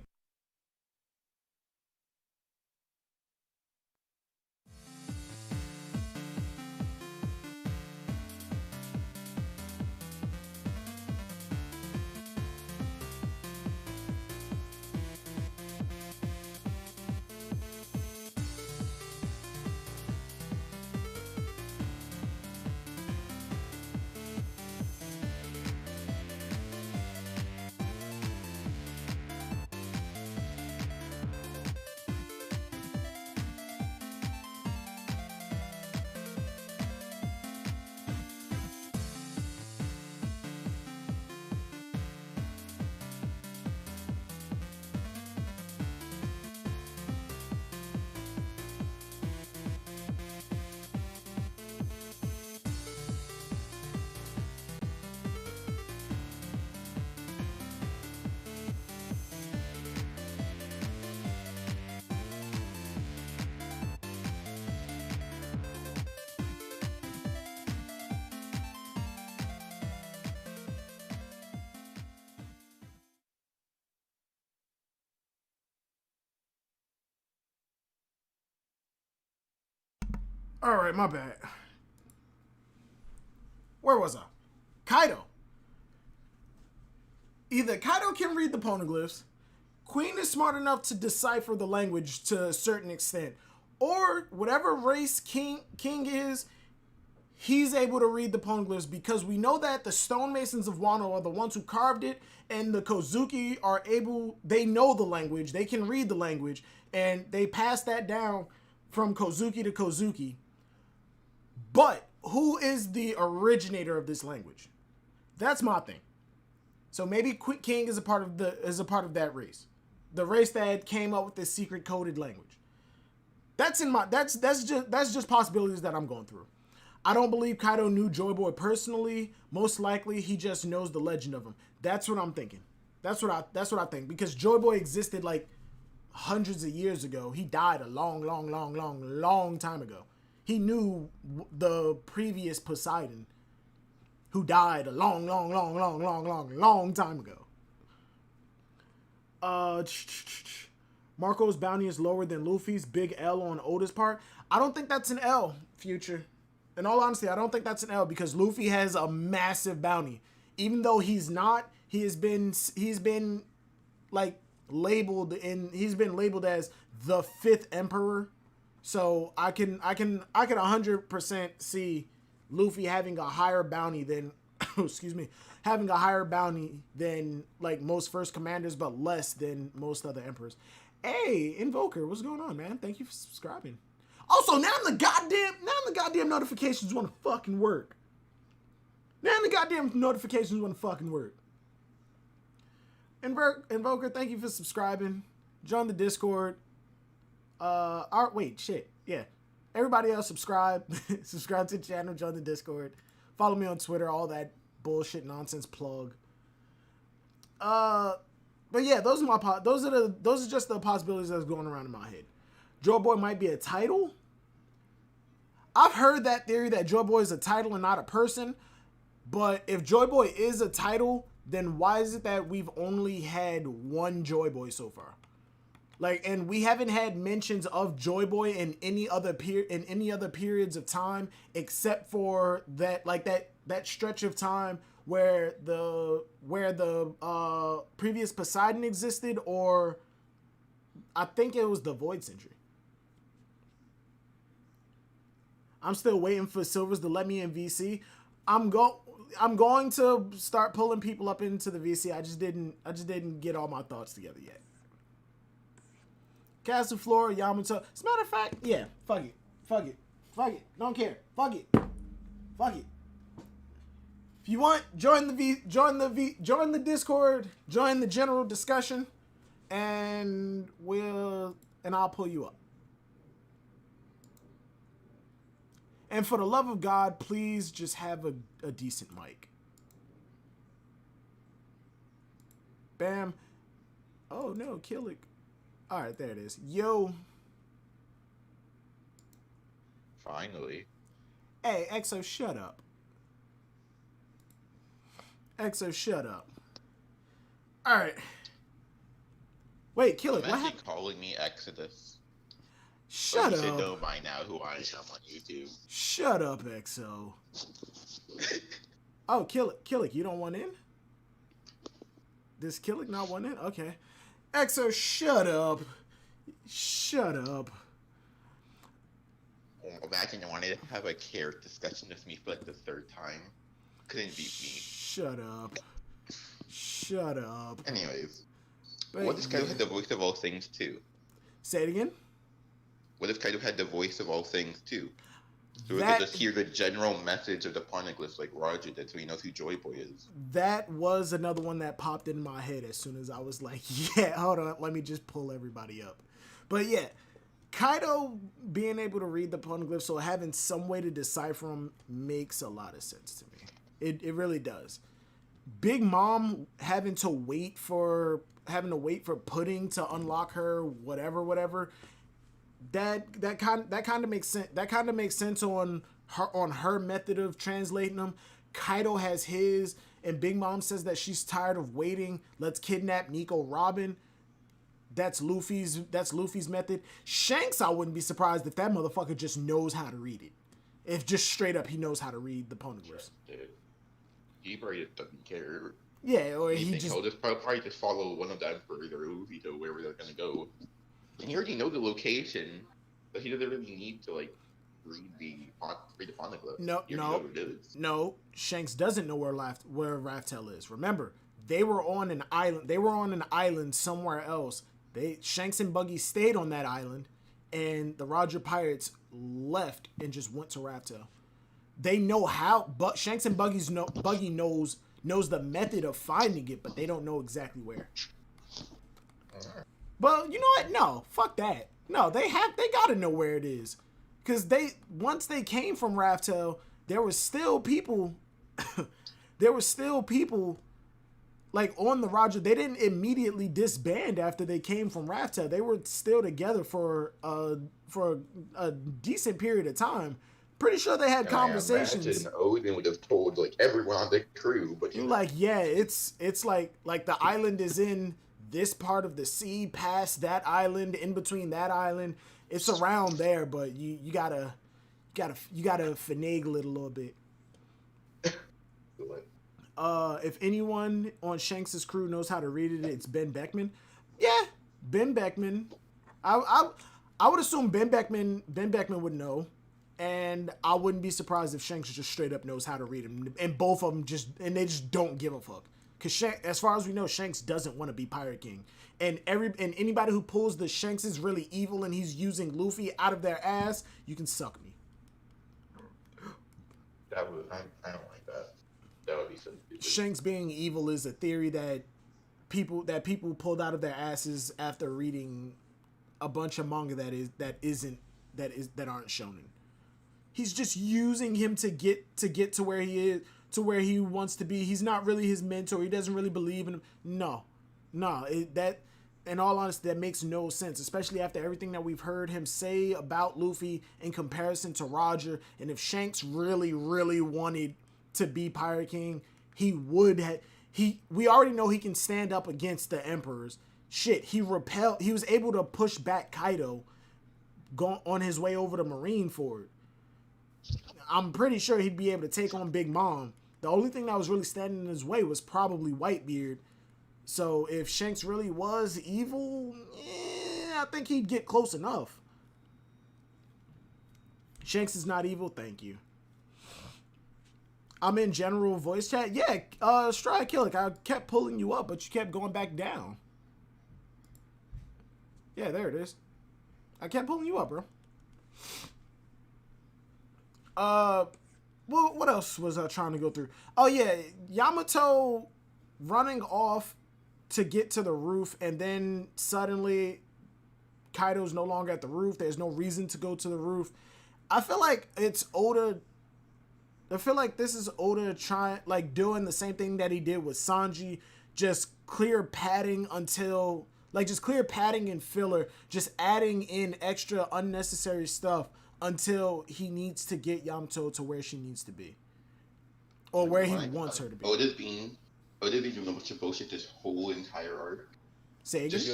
All right, my bad. Where was I? Kaido. Either Kaido can read the poneglyphs, Queen is smart enough to decipher the language to a certain extent, or whatever race King is, he's able to read the poneglyphs, because we know that the stonemasons of Wano are the ones who carved it, and the Kozuki are able, they know the language, they can read the language, and they pass that down from Kozuki to Kozuki. But who is the originator of this language? That's my thing. So maybe King is a part of that race, the race that came up with this secret coded language. That's just possibilities that I'm going through. I don't believe Kaido knew Joy Boy personally. Most likely, he just knows the legend of him. That's what I'm thinking. That's what I think, because Joy Boy existed like hundreds of years ago. He died a long time ago. He knew the previous Poseidon, who died a long time ago. Marco's bounty is lower than Luffy's. Big L on Oda's part. I don't think that's an L, Future. In all honesty, I don't think that's an L, because Luffy has a massive bounty. Even though he's not, he's been like labeled as the 5th emperor. So I can 100% see Luffy having a higher bounty than having a higher bounty than like most first commanders, but less than most other emperors. Hey, Invoker, what's going on, man? Thank you for subscribing. Also, now the goddamn notifications want to fucking work. Invoker, thank you for subscribing. Join the Discord. Yeah. Everybody else subscribe. Subscribe to the channel, join the Discord. Follow me on Twitter, all that bullshit nonsense plug. But yeah, those are just the possibilities that's going around in my head. Joy Boy might be a title. I've heard that theory that Joy Boy is a title and not a person. But if Joy Boy is a title, then why is it that we've only had one Joy Boy so far? Like, and we haven't had mentions of Joy Boy in any other periods of time, except for that, like that stretch of time where the previous Poseidon existed, or I think it was the Void Century. I'm still waiting for Silvers to let me in VC. I'm going to start pulling people up into the VC. I just didn't get all my thoughts together yet. Castle Floor, Yamato. As a matter of fact, yeah, fuck it. Don't care. Fuck it. If you want, join the Discord, join the general discussion, and I'll pull you up. And for the love of God, please just have a decent mic. Bam. Oh no, kill it. All right, there it is. Yo. Finally. Hey, Exo, shut up. All right. Wait, kill it. What happened? Calling me Exodus. Shut up. You should know by now who I am on YouTube. Shut up, Exo. Oh, kill it. You don't want in? Does Kill it not want in? Okay. Exo, shut up. Imagine you wanted to have a carrot discussion with me for like the 3rd time. Couldn't beat me. Shut up. Anyways. But what if Kaido had the voice of all things too? Say it again? What if Kaido had the voice of all things too? So we could just hear the general message of the poneglyphs like Roger did, so he knows who Joy Boy is. That was another one that popped in my head as soon as I was like, yeah, hold on, let me just pull everybody up. But yeah, Kaido being able to read the poneglyphs, so having some way to decipher them, makes a lot of sense to me. It really does. Big Mom having to wait for Pudding to unlock her whatever. That kind of makes sense. That kind of makes sense on her method of translating them. Kaido has his, and Big Mom says that she's tired of waiting. Let's kidnap Nico Robin. that's Luffy's method. Shanks, I wouldn't be surprised if that motherfucker just knows how to read it. If just straight up he knows how to read the poneglyphs. He probably just doesn't care. Yeah, or he just... He'll just probably just follow one of the Emperors or Luffy to wherever they're gonna go. And he already knows the location, but he doesn't really need to, like, read the poneglyphs. No. Shanks doesn't know where Raftel is. Remember, they were on an island. They were on an island somewhere else. Shanks and Buggy stayed on that island, and the Roger Pirates left and just went to Raftel. They know how, but Shanks and Buggy knows the method of finding it, but they don't know exactly where. But you know what? No, fuck that. No, they gotta know where it is, because once they came from Raftel, there were still people. Like on the Roger, they didn't immediately disband after they came from Raftel. They were still together for a decent period of time. Pretty sure they had conversations. I imagine Odin would have told like everyone on the crew, but like, yeah, it's like the island is in this part of the sea, past that island, in between that island. It's around there, but you gotta finagle it a little bit. If anyone on Shanks's crew knows how to read it, it's Ben Beckman. Yeah, Ben Beckman. I would assume Ben Beckman would know, and I wouldn't be surprised if Shanks just straight up knows how to read him. And both of them they just don't give a fuck. Because as far as we know, Shanks doesn't want to be Pirate King. And anybody who pulls the Shanks is really evil and he's using Luffy out of their ass, you can suck me. I don't like that. That would be so stupid. Shanks being evil is a theory that people pulled out of their asses after reading a bunch of manga that aren't shonen. He's just using him to get to where he is, to where he wants to be. He's not really his mentor. He doesn't really believe in him. No, that in all honesty, that makes no sense, especially after everything that we've heard him say about Luffy in comparison to Roger. And if Shanks really, really wanted to be Pirate King, he would have. We already know he can stand up against the Emperors. Shit, he was able to push back Kaido on his way over to Marineford. I'm pretty sure he'd be able to take on Big Mom. The only thing that was really standing in his way was probably Whitebeard. So if Shanks really was evil, I think he'd get close enough. Shanks is not evil, thank you. I'm in general voice chat. Yeah, Stride Killick, I kept pulling you up, but you kept going back down. Yeah, there it is. I kept pulling you up, bro. Well, what else was I trying to go through? Oh yeah, Yamato running off to get to the roof, and then suddenly Kaido's no longer at the roof. There's no reason to go to the roof. I feel like it's Oda. I feel like this is Oda doing the same thing that he did with Sanji, just clear padding and filler, just adding in extra unnecessary stuff until he needs to get Yamato to where she needs to be. Or where he wants her to be. Oda's been doing a bunch of bullshit this whole entire arc. Say again? Just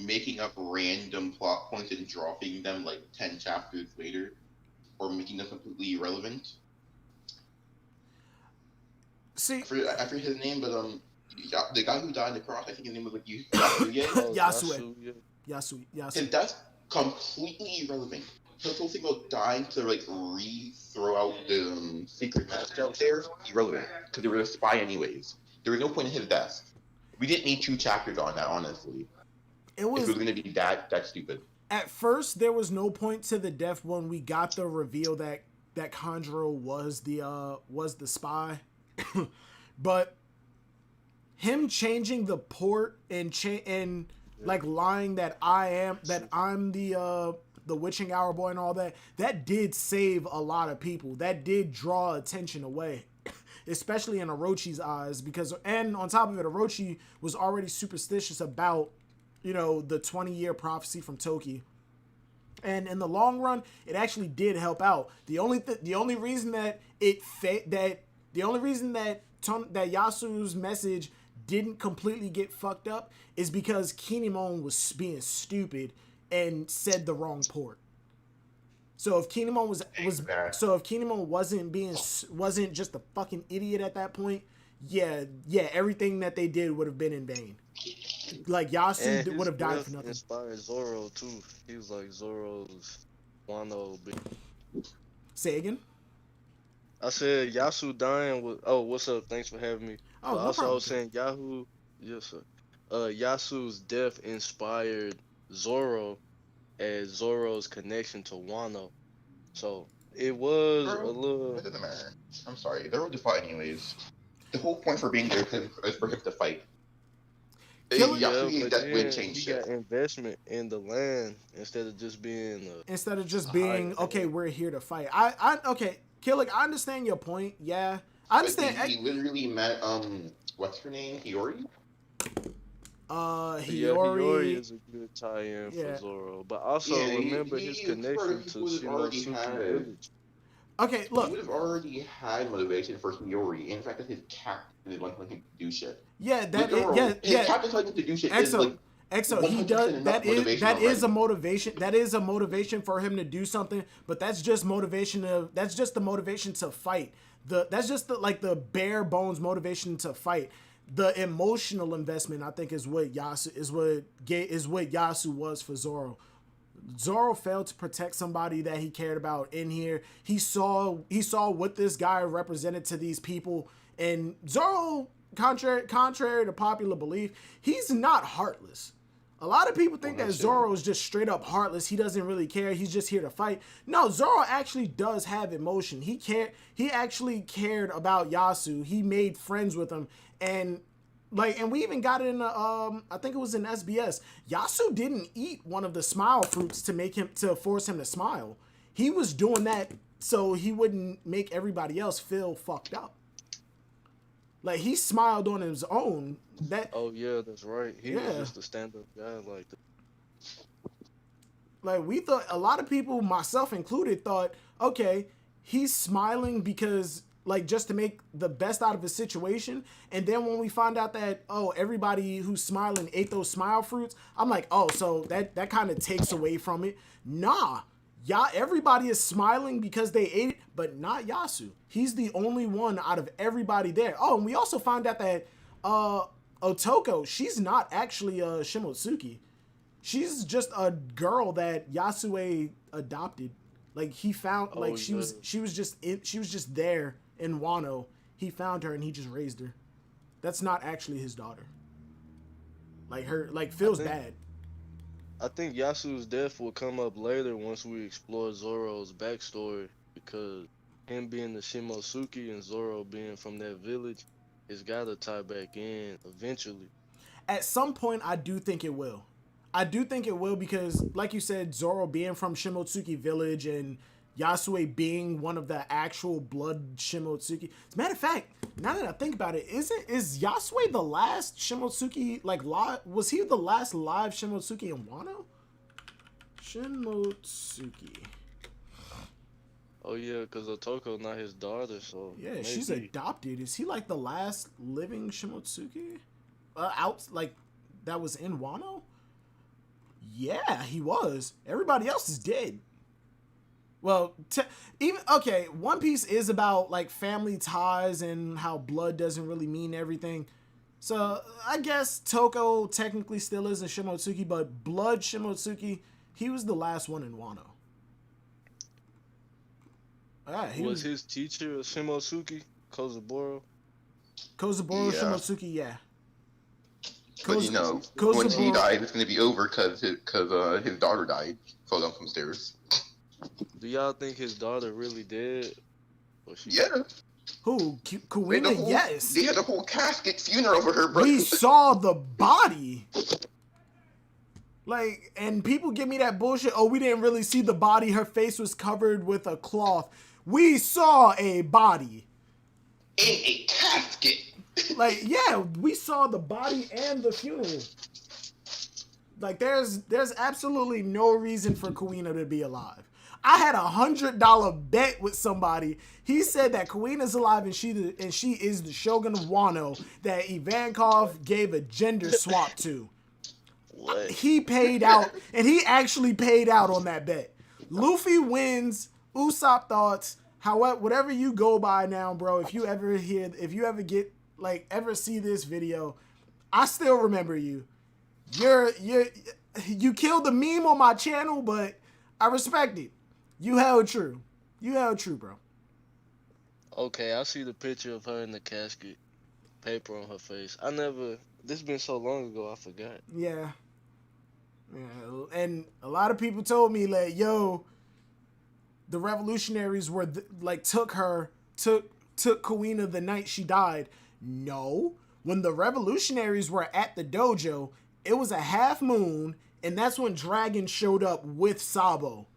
making up random plot points and dropping them like 10 chapters later. Or making them completely irrelevant. See, I forget his name, but the guy who died in the cross, I think his name was like Yasue. Yasue. And that's completely irrelevant. The whole thing about dying to like throw out the secret message out there, irrelevant. Because they were a spy anyways. There was no point in his death. We didn't need 2 chapters on that, honestly. If it was going to be that stupid. At first, there was no point to the death when we got the reveal that Kanjuro was the spy. But him changing the port and like lying that I'm the witching hour boy and all that did save a lot of people. That did draw attention away, especially in Orochi's eyes, and on top of it, Orochi was already superstitious about, the 20-year prophecy from Toki. And in the long run, it actually did help out. The only reason that Yasuo's message didn't completely get fucked up is because Kinemon was being stupid and said the wrong port. So if Kinemon wasn't just a fucking idiot at that point, yeah, everything that they did would have been in vain. Like Yasu would have died for nothing. Inspired Zoro too. He was like Zoro's Wano. Say again. I said Yasu dying was. Oh, what's up? Thanks for having me. Oh, no also, problem. I was saying Yahoo. Yes, sir. Yasu's death inspired Zoro as Zoro's connection to Wano. So it was a little. It doesn't matter. I'm sorry. They're all to fight anyways. The whole point for being there is for him to fight. Yasu, that would change shit. Got investment in the land instead of just being. Okay, we're here to fight. Okay. Killick, I understand your point. Yeah, I understand. He literally met what's her name? Hiyori. Hiyori is a good tie-in for Zoro, but also remember his connection to Shimosuke Village. Okay, look. He would have already had motivation for Hiyori. In fact, that his captain is one who can do shit. Yeah, His captain telling him to do shit. Exo, he does. That is a motivation. That is a motivation for him to do something. But that's just motivation of. That's just the motivation to fight. That's just the bare bones motivation to fight. The emotional investment, I think, is what Yasu was for Zoro. Zoro failed to protect somebody that he cared about in here. He saw what this guy represented to these people, and Zoro, contrary to popular belief, he's not heartless. A lot of people think that Zoro is just straight up heartless. He doesn't really care. He's just here to fight. No, Zoro actually does have emotion. He actually cared about Yasu. He made friends with him, and we even got it in I think it was in SBS. Yasu didn't eat one of the smile fruits to force him to smile. He was doing that so he wouldn't make everybody else feel fucked up. Like, he smiled on his own. Oh yeah, that's right. He was just a stand-up guy like that. Like, we thought, a lot of people, myself included, thought, okay, he's smiling because, like, just to make the best out of his situation. And then when we find out that, everybody who's smiling ate those smile fruits, I'm like, so that kind of takes away from it. Nah. Everybody is smiling because they ate it, but not Yasu. He's the only one out of everybody there. Oh, and we also found out that Otoko, she's not actually Shimotsuki. She's just a girl that Yasue adopted. Like, he found, she was just there in Wano. He found her and he just raised her. That's not actually his daughter. Feels bad. I think Yasu's death will come up later once we explore Zoro's backstory, because him being the Shimotsuki and Zoro being from that village, it's gotta tie back in eventually. At some point, I do think it will. Because, like you said, Zoro being from Shimotsuki village and Yasue being one of the actual blood Shimotsuki. As a matter of fact, now that I think about it, is Yasue the last Shimotsuki, was he the last live Shimotsuki in Wano? Shimotsuki. Oh yeah, because Otoko not his daughter, so yeah, maybe. She's adopted. Is he like the last living Shimotsuki? That was in Wano? Yeah, he was. Everybody else is dead. Well, One Piece is about, like, family ties and how blood doesn't really mean everything. So, I guess Toko technically still is a Shimotsuki, but blood Shimotsuki, he was the last one in Wano. Was his teacher a Shimotsuki? Kozaburo? Kozaburo Shimotsuki, yeah. But once he died, it's going to be over because his daughter died. Fell down some stairs. Do y'all think his daughter really dead? Yeah. Who? Kuina? Yes. They had a whole casket funeral for her, bro. We saw the body. Like, and people give me that bullshit. Oh, we didn't really see the body. Her face was covered with a cloth. We saw a body. In a casket. Like, yeah, we saw the body and the funeral. Like, there's absolutely no reason for Kuina to be alive. I had $100 bet with somebody. He said that Kuina's alive and she is the Shogun of Wano that Ivankov gave a gender swap to. What? He paid out, and he actually paid out on that bet. Luffy wins. Usopp thoughts. However, whatever you go by now, bro. If you ever see this video, I still remember you. You killed the meme on my channel, but I respect it. You held true. You held true, bro. Okay, I see the picture of her in the casket, paper on her face. This been so long ago, I forgot. Yeah. And a lot of people told me like, yo, the revolutionaries were took Kuina the night she died. No. When the revolutionaries were at the dojo, it was a half moon, and that's when Dragon showed up with Sabo.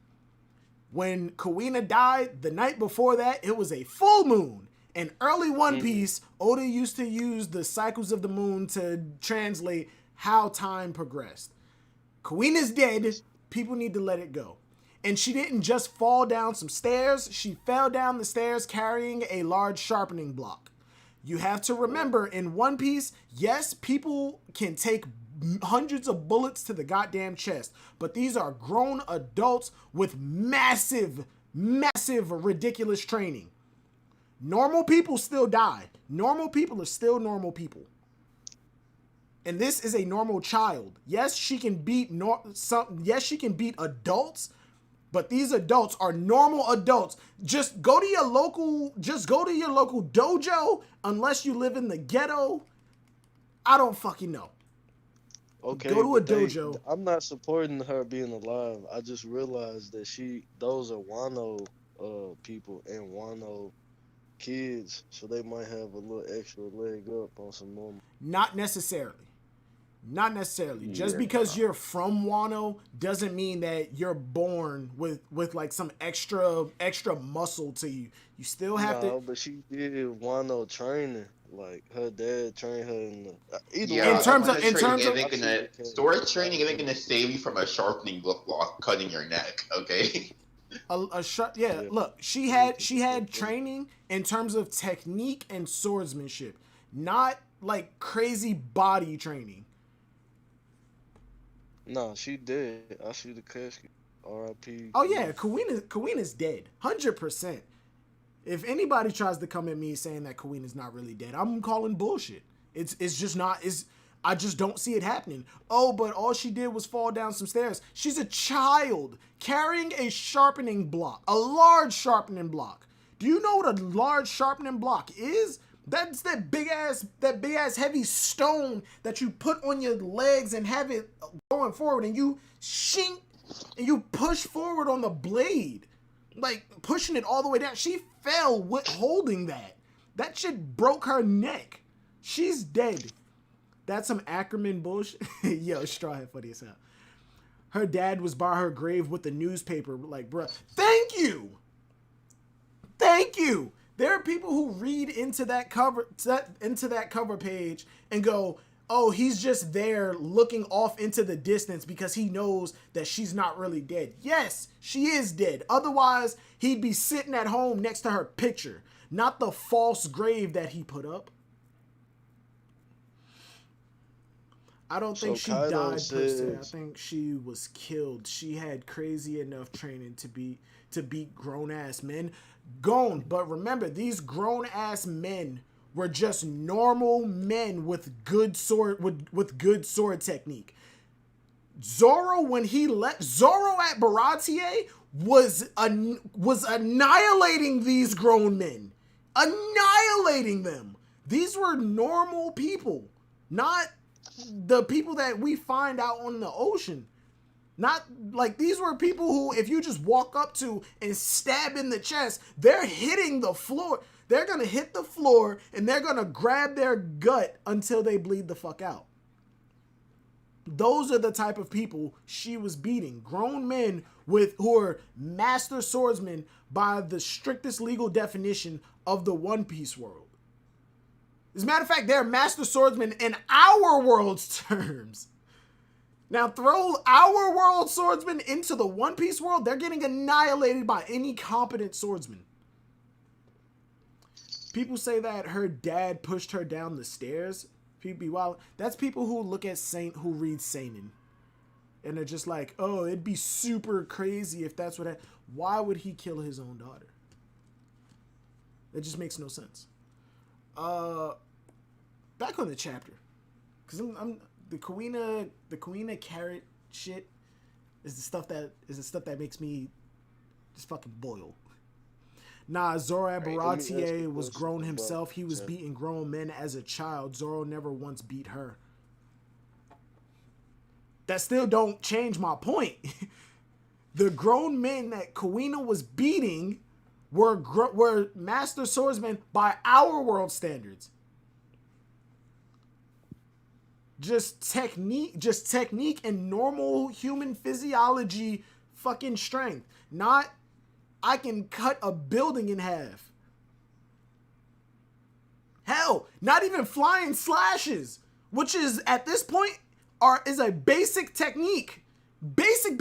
When Kuina died, the night before that, it was a full moon. In early One Piece, Oda used to use the cycles of the moon to translate how time progressed. Kuina's dead. People need to let it go. And she didn't just fall down some stairs. She fell down the stairs carrying a large sharpening block. You have to remember, in One Piece, yes, people can take hundreds of bullets to the goddamn chest, but these are grown adults with massive, ridiculous training. Normal people still die. Normal people are still normal people. And this is a normal child. Yes, she can beat adults, but these adults are normal adults. Just go to your local dojo, unless you live in the ghetto. I don't fucking know. Okay, go to a dojo. I'm not supporting her being alive. I just realized that those are Wano people and Wano kids, so they might have a little extra leg up on some normal. Not necessarily. Just because you're from Wano doesn't mean that you're born with like some extra muscle to you. You still have to. No, but she did Wano training. Like her dad trained her in the. In terms of sword training isn't gonna save you from a sharpening block cutting your neck. Okay. Look, she had training in terms of technique and swordsmanship, not like crazy body training. No, she did. I see the casket. R.I.P. Oh yeah, Kuina's dead, 100%. If anybody tries to come at me saying that Kuina's not really dead, I'm calling bullshit. It's just not. I just don't see it happening. Oh, but all she did was fall down some stairs. She's a child carrying a sharpening block, a large sharpening block. Do you know what a large sharpening block is? That's that big ass heavy stone that you put on your legs and have it going forward, and you shink and you push forward on the blade, like pushing it all the way down. She fell with holding that. That shit broke her neck. She's dead. That's some Ackerman bullshit. Yo, Straw Hat funny as hell. Her dad was by her grave with the newspaper. Like, bro, thank you. There are people who read into that cover page and go, oh, he's just there looking off into the distance because he knows that she's not really dead. Yes, she is dead. Otherwise, he'd be sitting at home next to her picture, not the false grave that he put up. I don't think she died per se. I think she was killed. She had crazy enough training to beat grown ass men. But remember, these grown ass men were just normal men with good sword technique. Zoro, when he left, Zoro at Baratie was annihilating these grown men. Annihilating them. These were normal people, not the people that we find out on the ocean. Not like these were people who, if you just walk up to and stab in the chest, they're hitting the floor. They're going to hit the floor and they're going to grab their gut until they bleed the fuck out. Those are the type of people she was beating. Grown men who are master swordsmen by the strictest legal definition of the One Piece world. As a matter of fact, they're master swordsmen in our world's terms. Now throw our world swordsmen into the One Piece world, they're getting annihilated by any competent swordsman. People say that her dad pushed her down the stairs. People be wild. That's people who look at who read seinen. And they're just like, oh, it'd be super crazy if that's what why would he kill his own daughter? That just makes no sense. Back on the chapter. Cause I'm the Kuina carrot shit is the stuff that makes me just fucking boil. Nah, Zoro Baratier was grown himself. He was beating grown men as a child. Zoro never once beat her. That still don't change my point. The grown men that Kuina was beating were master swordsmen by our world standards. Just technique and normal human physiology fucking strength. Not, I can cut a building in half. Hell, not even flying slashes, which is at this point is a basic technique. Basic.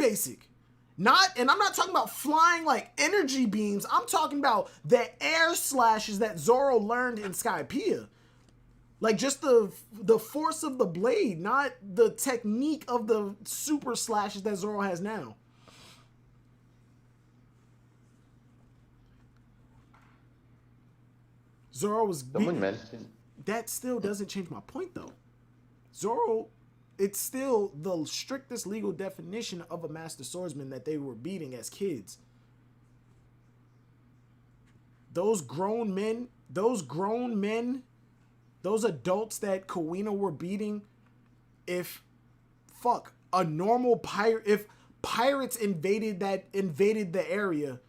And I'm not talking about flying like energy beams. I'm talking about the air slashes that Zoro learned in Skypiea. Like just the force of the blade, not the technique of the super slashes that Zoro has now. Zoro was that still doesn't change my point though. Zoro, it's still the strictest legal definition of a master swordsman that they were beating as kids. Those grown men, those adults that Kuina were beating, if pirates invaded the area,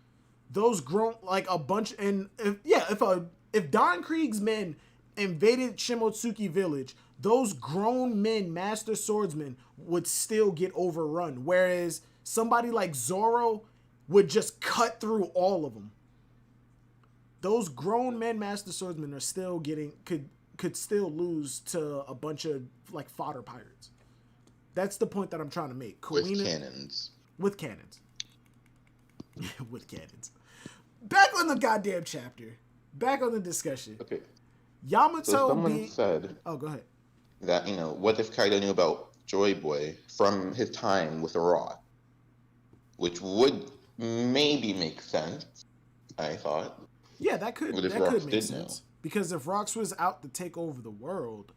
those grown, like a bunch, and if Don Krieg's men invaded Shimotsuki village, those grown men, master swordsmen, would still get overrun, whereas somebody like Zoro would just cut through all of them. Those grown men, master swordsmen, are still could still lose to a bunch of like fodder pirates. That's the point that I'm trying to make. Kuina, with cannons. With cannons. Back on the goddamn chapter. Back on the discussion. Okay. Yamato. So someone said. Oh, go ahead. That, what if Kaido knew about Joy Boy from his time with the Raw? Which would maybe make sense, I thought. Yeah, that could make sense. Because if Rox was out to take over the world,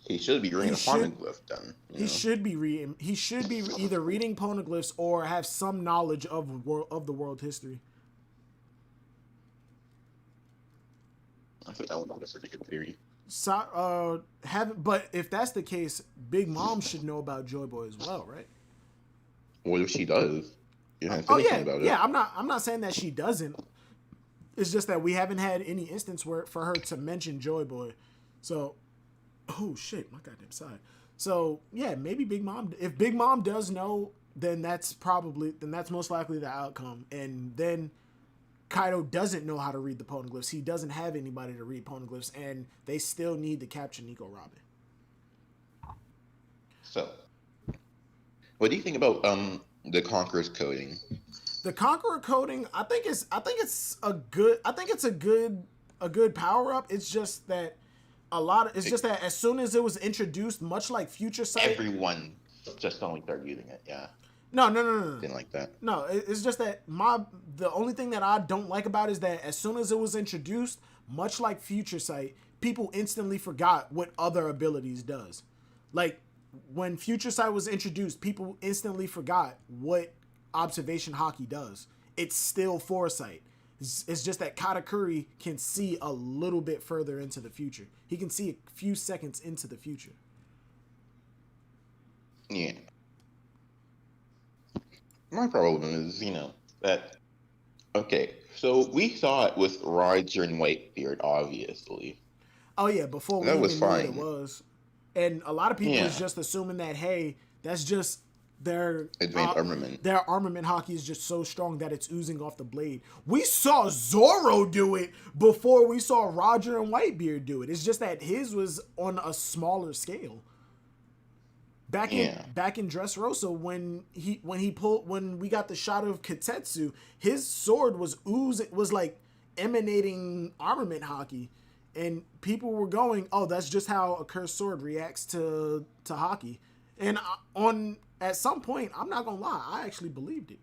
he should be reading a poneglyph then. He should be either reading poneglyphs or have some knowledge of the world history. I think that would be a pretty good theory. But if that's the case, Big Mom should know about Joy Boy as well, right? What if she does? You haven't said anything about it. Yeah, I'm not saying that she doesn't. It's just that we haven't had any instance for her to mention Joy Boy. So, oh shit, my goddamn side. So yeah, maybe Big Mom. If Big Mom does know, then that's most likely the outcome. And then Kaido doesn't know how to read the poneglyphs. He doesn't have anybody to read poneglyphs, and they still need to capture Nico Robin. So, what do you think about the Conqueror's coding? The Conqueror coding, I think it's a good power up. It's just that that as soon as it was introduced, much like Future Sight, everyone just only started using it. Yeah. No. Didn't like that. No, it's just that the only thing that I don't like about it is that as soon as it was introduced, much like Future Sight, people instantly forgot what other abilities does. Like when Future Sight was introduced, people instantly forgot what observation hockey does. It's still foresight. It's just that Katakuri can see a little bit further into the future. He can see a few seconds into the future. Yeah. My problem is, that, okay, so we saw it with Roger and Whitebeard, obviously. Oh yeah, before we that even was knew fine. what it was. And a lot of people is just assuming that, hey, that's just their advanced armament. Their armament hockey is just so strong that it's oozing off the blade. We saw Zoro do it before we saw Roger and Whitebeard do it. It's just that his was on a smaller scale. back in Dressrosa when we got the shot of Katetsu, his sword was like emanating armament hockey, and people were going, "Oh, that's just how a cursed sword reacts to hockey." And at some point, I'm not gonna lie, I actually believed it.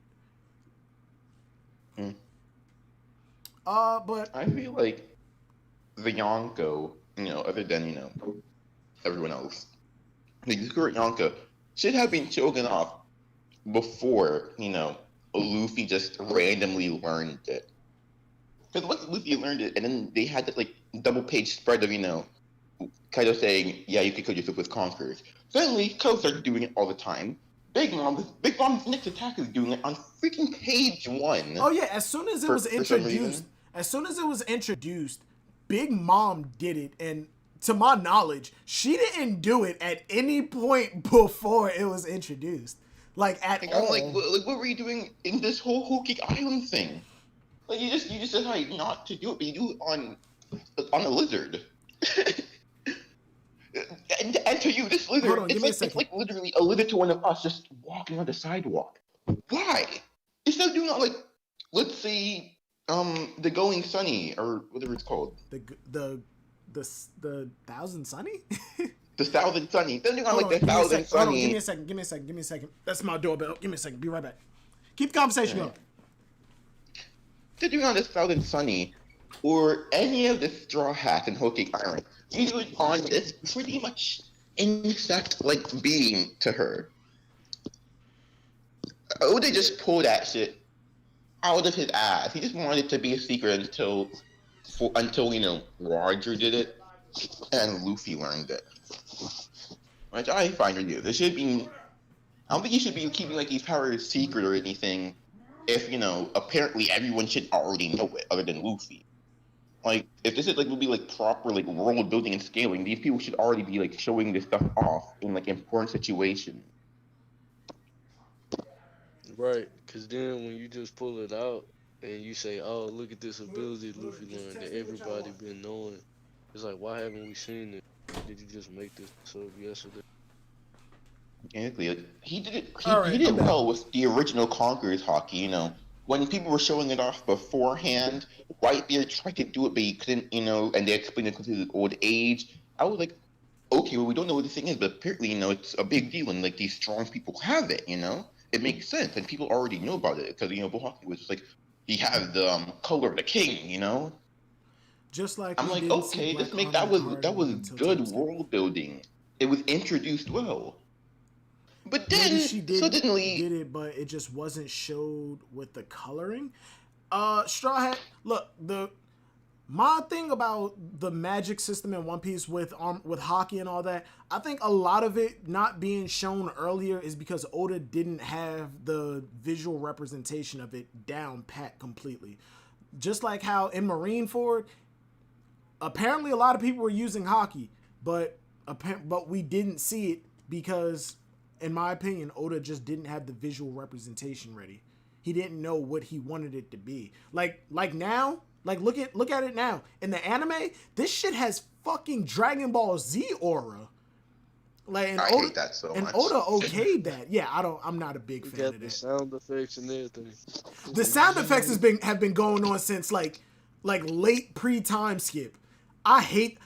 But I feel like the Yonko, other than everyone else, the Yukura Yonko should have been chosen off before Luffy just randomly learned it. Because once Luffy learned it, and then they had that like double page spread of Kaido saying, "Yeah, you can kill yourself with conquerors." Suddenly, Kaido started doing it all the time. Big Mom's next attack is doing it on freaking page 1. Oh yeah, as soon as it was introduced, Big Mom did it, and to my knowledge, she didn't do it at any point before it was introduced. Like at all. I'm like, what were you doing in this whole Whole Cake Island thing? Like you just decided not to do it, but you do it on a lizard. and to you, this lizard, it's like literally a lizard to one of us just walking on the sidewalk. Why? Instead of doing it like, let's say, the Going Sunny, or whatever it's called. The Thousand Sunny? The Thousand Sunny. Then you're like the Thousand Sunny. Give me a second. That's my doorbell. Give me a second. Be right back. Keep the conversation going. They're doing on this Thousand Sunny, or any of the Straw Hats in Whole Cake Island. You do it on this pretty much insect-like being to her. Oda just pulled that shit out of his ass. He just wanted it to be a secret until Roger did it and Luffy learned it. Which I find ridiculous. I don't think you should be keeping like these powers secret or anything if, apparently everyone should already know it other than Luffy. Like, if this is like would be like proper like world building and scaling, these people should already be like showing this stuff off in like important situations. Right, because then when you just pull it out and you say, "Oh, look at this ability Luffy learned that everybody been knowing," it's like, why haven't we seen it? Did you just make this up yesterday? Exactly. He did it. He did it well with the original Conquerors hockey. When people were showing it off beforehand, Whitebeard tried to do it, but he couldn't. And they explained it because of his old age. I was like, okay, well, we don't know what this thing is, but apparently, it's a big deal, and like these strong people have it. It makes sense, and people already know about it because Bohaki was just like he had the color of the king. Just like I'm like, okay, that was good world building. It was introduced well. But then suddenly did it, but it just wasn't showed with the coloring. Straw Hat, look, my thing about the magic system in One Piece with hockey and all that, I think a lot of it not being shown earlier is because Oda didn't have the visual representation of it down pat completely. Just like how in Marineford, apparently a lot of people were using hockey, but we didn't see it because, in my opinion, Oda just didn't have the visual representation ready. He didn't know what he wanted it to be. Like now, look at it now. In the anime, this shit has fucking Dragon Ball Z aura. I hate that so much. And Oda okayed that. Yeah, I'm not a big fan of that. The sound effects and everything. The sound effects have been going on since like late pre-time skip. I hate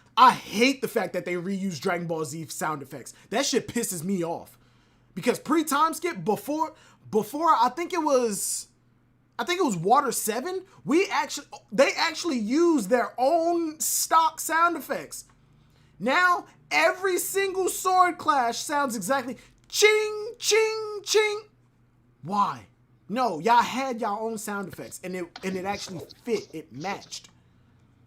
the fact that they reuse Dragon Ball Z sound effects. That shit pisses me off. Because pre-time skip before I think it was Water 7, they actually used their own stock sound effects. Now every single sword clash sounds exactly ching ching ching. Why? No, y'all had y'all own sound effects and it actually fit, it matched.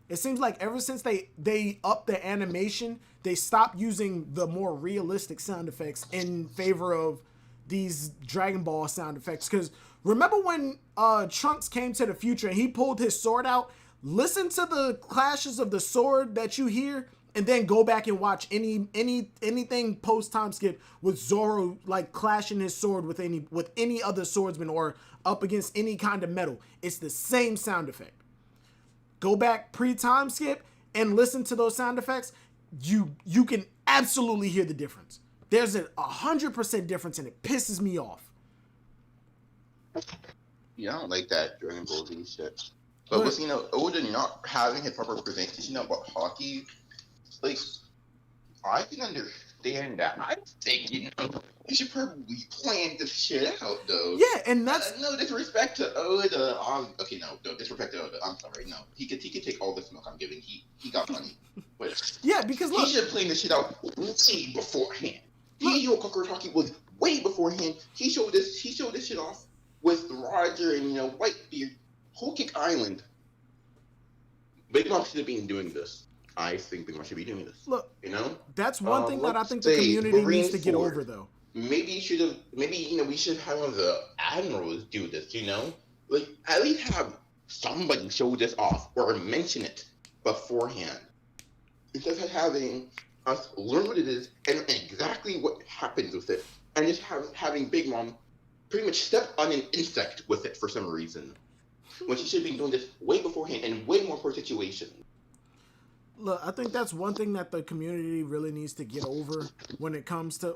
It seems like ever since they upped the animation, they stopped using the more realistic sound effects in favor of these Dragon Ball sound effects. Because remember when Trunks came to the future and he pulled his sword out? Listen to the clashes of the sword that you hear, and then go back and watch anything post time skip with Zoro like clashing his sword with any other swordsman or up against any kind of metal. It's the same sound effect. Go back pre-time skip and listen to those sound effects. You can absolutely hear the difference. There's a 100% difference, and it pisses me off. Yeah, I don't like that Dragon Ball Z shit. But with, Oda not having his proper presentation about hockey, like, I can understand that. I think, you should probably plan this shit out, though. Yeah, and that's... no disrespect to Oda. Okay, no disrespect to Oda. I'm sorry, no. He could take all this milk I'm giving. He got money. But yeah, because look... He should plan this shit out way beforehand. Conqueror's Hockey was way beforehand. He showed this shit off with Roger and, Whitebeard. Whole Kick Island. Big Mom should have been doing this. I think Big Mom should be doing this. Look, that's one thing that I think the community needs to get over, though. Maybe we should have one of the admirals do this, Like, at least have somebody show this off or mention it beforehand. Instead of having us learn what it is and exactly what happens with it, and just having Big Mom pretty much step on an insect with it for some reason. When she should be doing this way beforehand and way more per situation. Look, I think that's one thing that the community really needs to get over when it comes to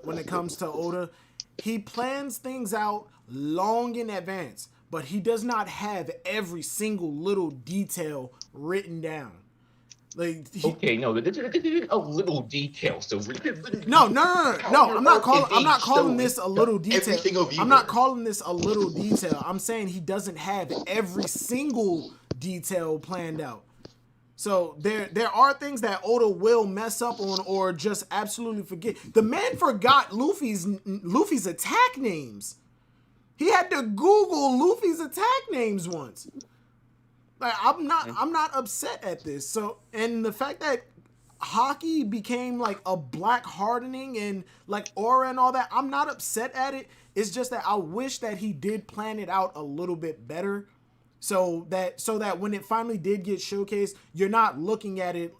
Oda. He plans things out long in advance, but he does not have every single little detail written down. Like this is a little detail. So no. I'm not calling this a little detail. I'm not calling this a little detail. I'm saying he doesn't have every single detail planned out. So there are things that Oda will mess up on or just absolutely forget. The man forgot Luffy's attack names. He had to Google Luffy's attack names once. Like, I'm not upset at this. So, and the fact that hockey became like a black hardening and like aura and all that, I'm not upset at it. It's just that I wish that he did plan it out a little bit better. So that when it finally did get showcased, you're not looking at it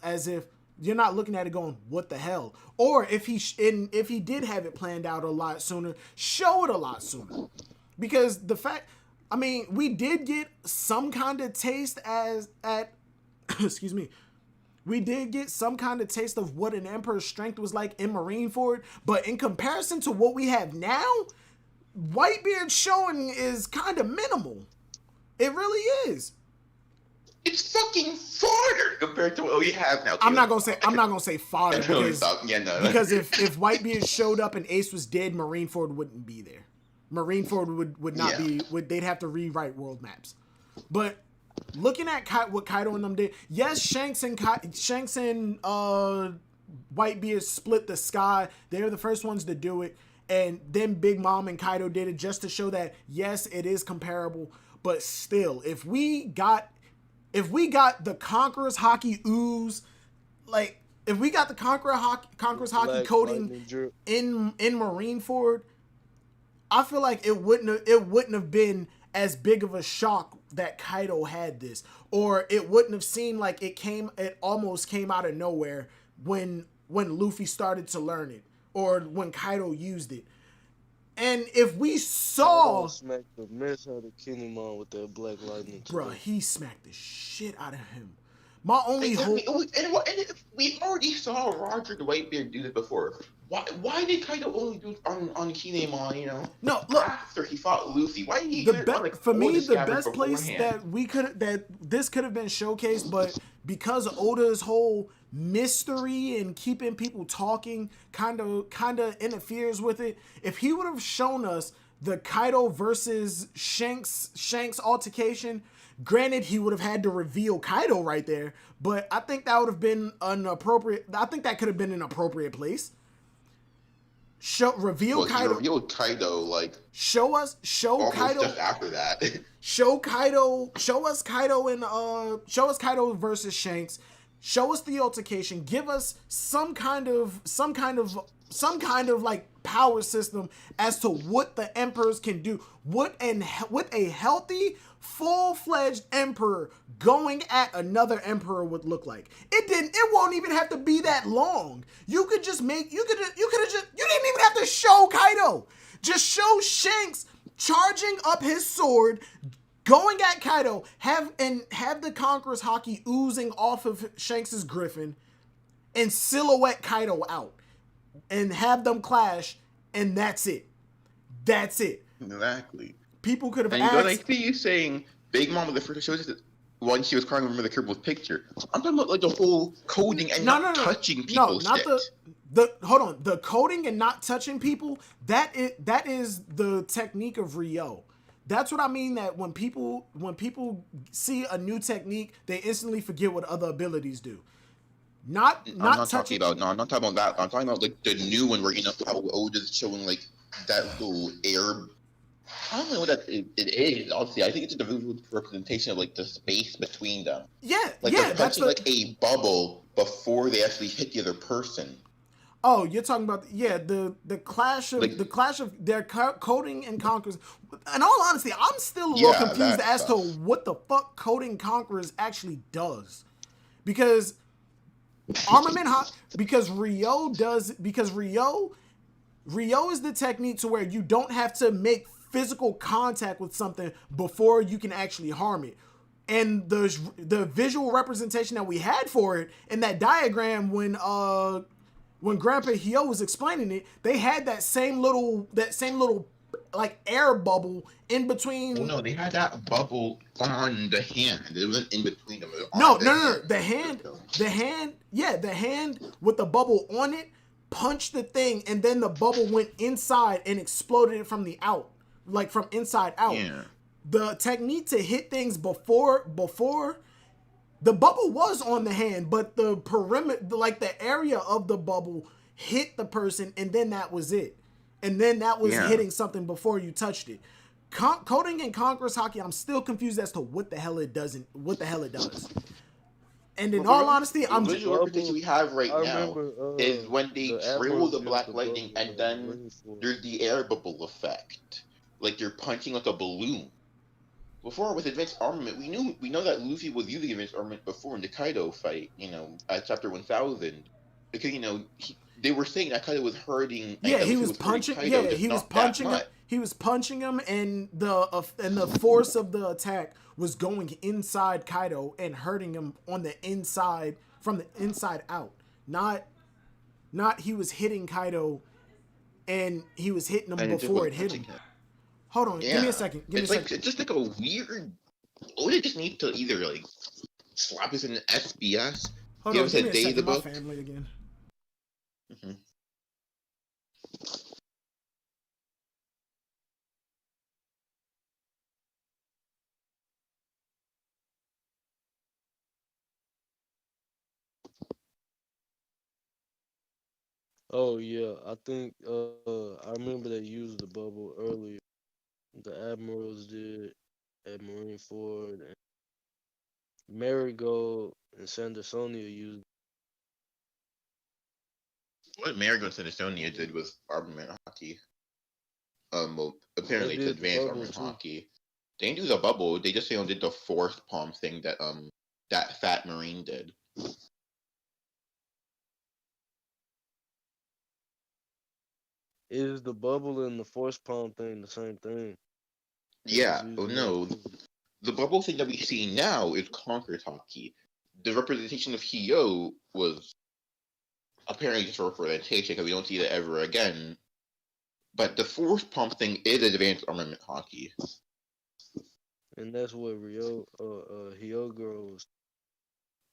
going, what the hell? Or if he did have it planned out a lot sooner, show it a lot sooner. Because we did get some kind of taste we did get some kind of taste of what an Emperor's strength was like in Marineford, but in comparison to what we have now, Whitebeard's showing is kind of minimal. It really is. It's fucking fodder compared to what we have now. I'm not gonna say fodder because if Whitebeard showed up and Ace was dead, Marineford wouldn't be there. Marineford would not be. They'd have to rewrite world maps. But looking at what Kaido and them did, yes, Shanks and Whitebeard split the sky. They were the first ones to do it, and then Big Mom and Kaido did it just to show that yes, it is comparable. But still, if we got the Conqueror's Hockey ooze, like if we got the Conqueror's Hockey coding in Marineford, I feel like it wouldn't have been as big of a shock that Kaido had this, or it wouldn't have seemed like it almost came out of nowhere when Luffy started to learn it, or when Kaido used it. And if we saw... smacked the mess out of Kinemon with that Black Lightning. Bruh, he smacked the shit out of him. My only hope... And we already saw Roger the Whitebeard do this before. Why did Kaido only do it on Kinemon, No, look... After he fought Luffy. Why did he do it for me, the best place that this could have been showcased, but because Oda's whole mystery and keeping people talking kind of interferes with it. If he would have shown us the Kaido versus Shanks altercation, granted he would have had to reveal Kaido right there, but I think that would have been I think that could have been an appropriate place. Reveal Kaido like show Kaido just after that. show us Kaido versus Shanks. Show us the altercation. Give us some kind of like power system as to what the emperors can do. What a healthy, full-fledged emperor going at another emperor would look like. It won't even have to be that long. You didn't even have to show Kaido. Just show Shanks charging up his sword, going at Kaido, have the Conqueror's Hockey oozing off of Shanks's griffin, and silhouette Kaido out. and have them clash, and that's it. That's it. Exactly. People could have And I asked. see you saying Big Mom was the first to show us that when she was crying over the Kerbal picture. I'm talking about like the whole coding and not touching people not shit. the hold on, the coding and not touching people. That is the technique of Ryo. That's what I mean. That when people see a new technique, they instantly forget what other abilities do. I'm not touching. talking about. No, I'm not talking about that. I'm talking about like the new one where how Oda's showing like that little air. I don't know what it is. Obviously, I think it's a visual representation of like the space between them. Yeah, like yeah, they're punching like a bubble before they actually hit the other person. Oh, you're talking about the clash of Like, their coding and conquers. In all honesty, I'm still a little confused as to what the fuck coding conquerors actually does, because Ryo is the technique to where you don't have to make physical contact with something before you can actually harm it. And the visual representation that we had for it in that diagram when Grandpa Hyo was explaining it, they had that same little like air bubble in between. Oh no, they had that bubble on the hand. It wasn't in between them. No. The hand with the bubble on it punched the thing, and then the bubble went inside and exploded it from from inside out. Yeah. The technique to hit things before the bubble was on the hand, but the perimeter, like the area of the bubble, hit the person, and then that was it. And then that was hitting something before you touched it. Coding and Conqueror's Hockey, I'm still confused as to what the hell it does. And in all honesty, the visual representation we have right now is when they drill the black lightning, and then there's the air bubble effect, like you're punching like a balloon. Before, with advanced armament, we know that Luffy was using advanced armament before in the Kaido fight, at chapter 1000, because they were saying that Kaido was hurting. Yeah, he was punching. Kaido, he was punching him. He was punching him, and the force of the attack was going inside Kaido and hurting him on the inside, from the inside out. Not he was hitting Kaido, and he was hitting him before it hit him. Hold on, give me a second. It's just like a weird. Oda just needs to either like slap us in the SBS. Hold on, give me a second. My family again. Mm-hmm. Oh yeah, I think I remember they used the bubble earlier. The Admirals did at Marineford, and Marigold and Sandersonia used. What Marigold and Estonia did was armament hockey. Well, apparently it's advanced armament hockey. They didn't do the bubble. They just did the force palm thing that that Fat Marine did. Is the bubble and the force palm thing the same thing? Yeah. Oh no. The bubble thing that we see now is Conqueror's Hockey. The representation of Hyo was apparently just a representation because we don't see that ever again. But the force pump thing is advanced armament hockey. And that's what Hyo girl was.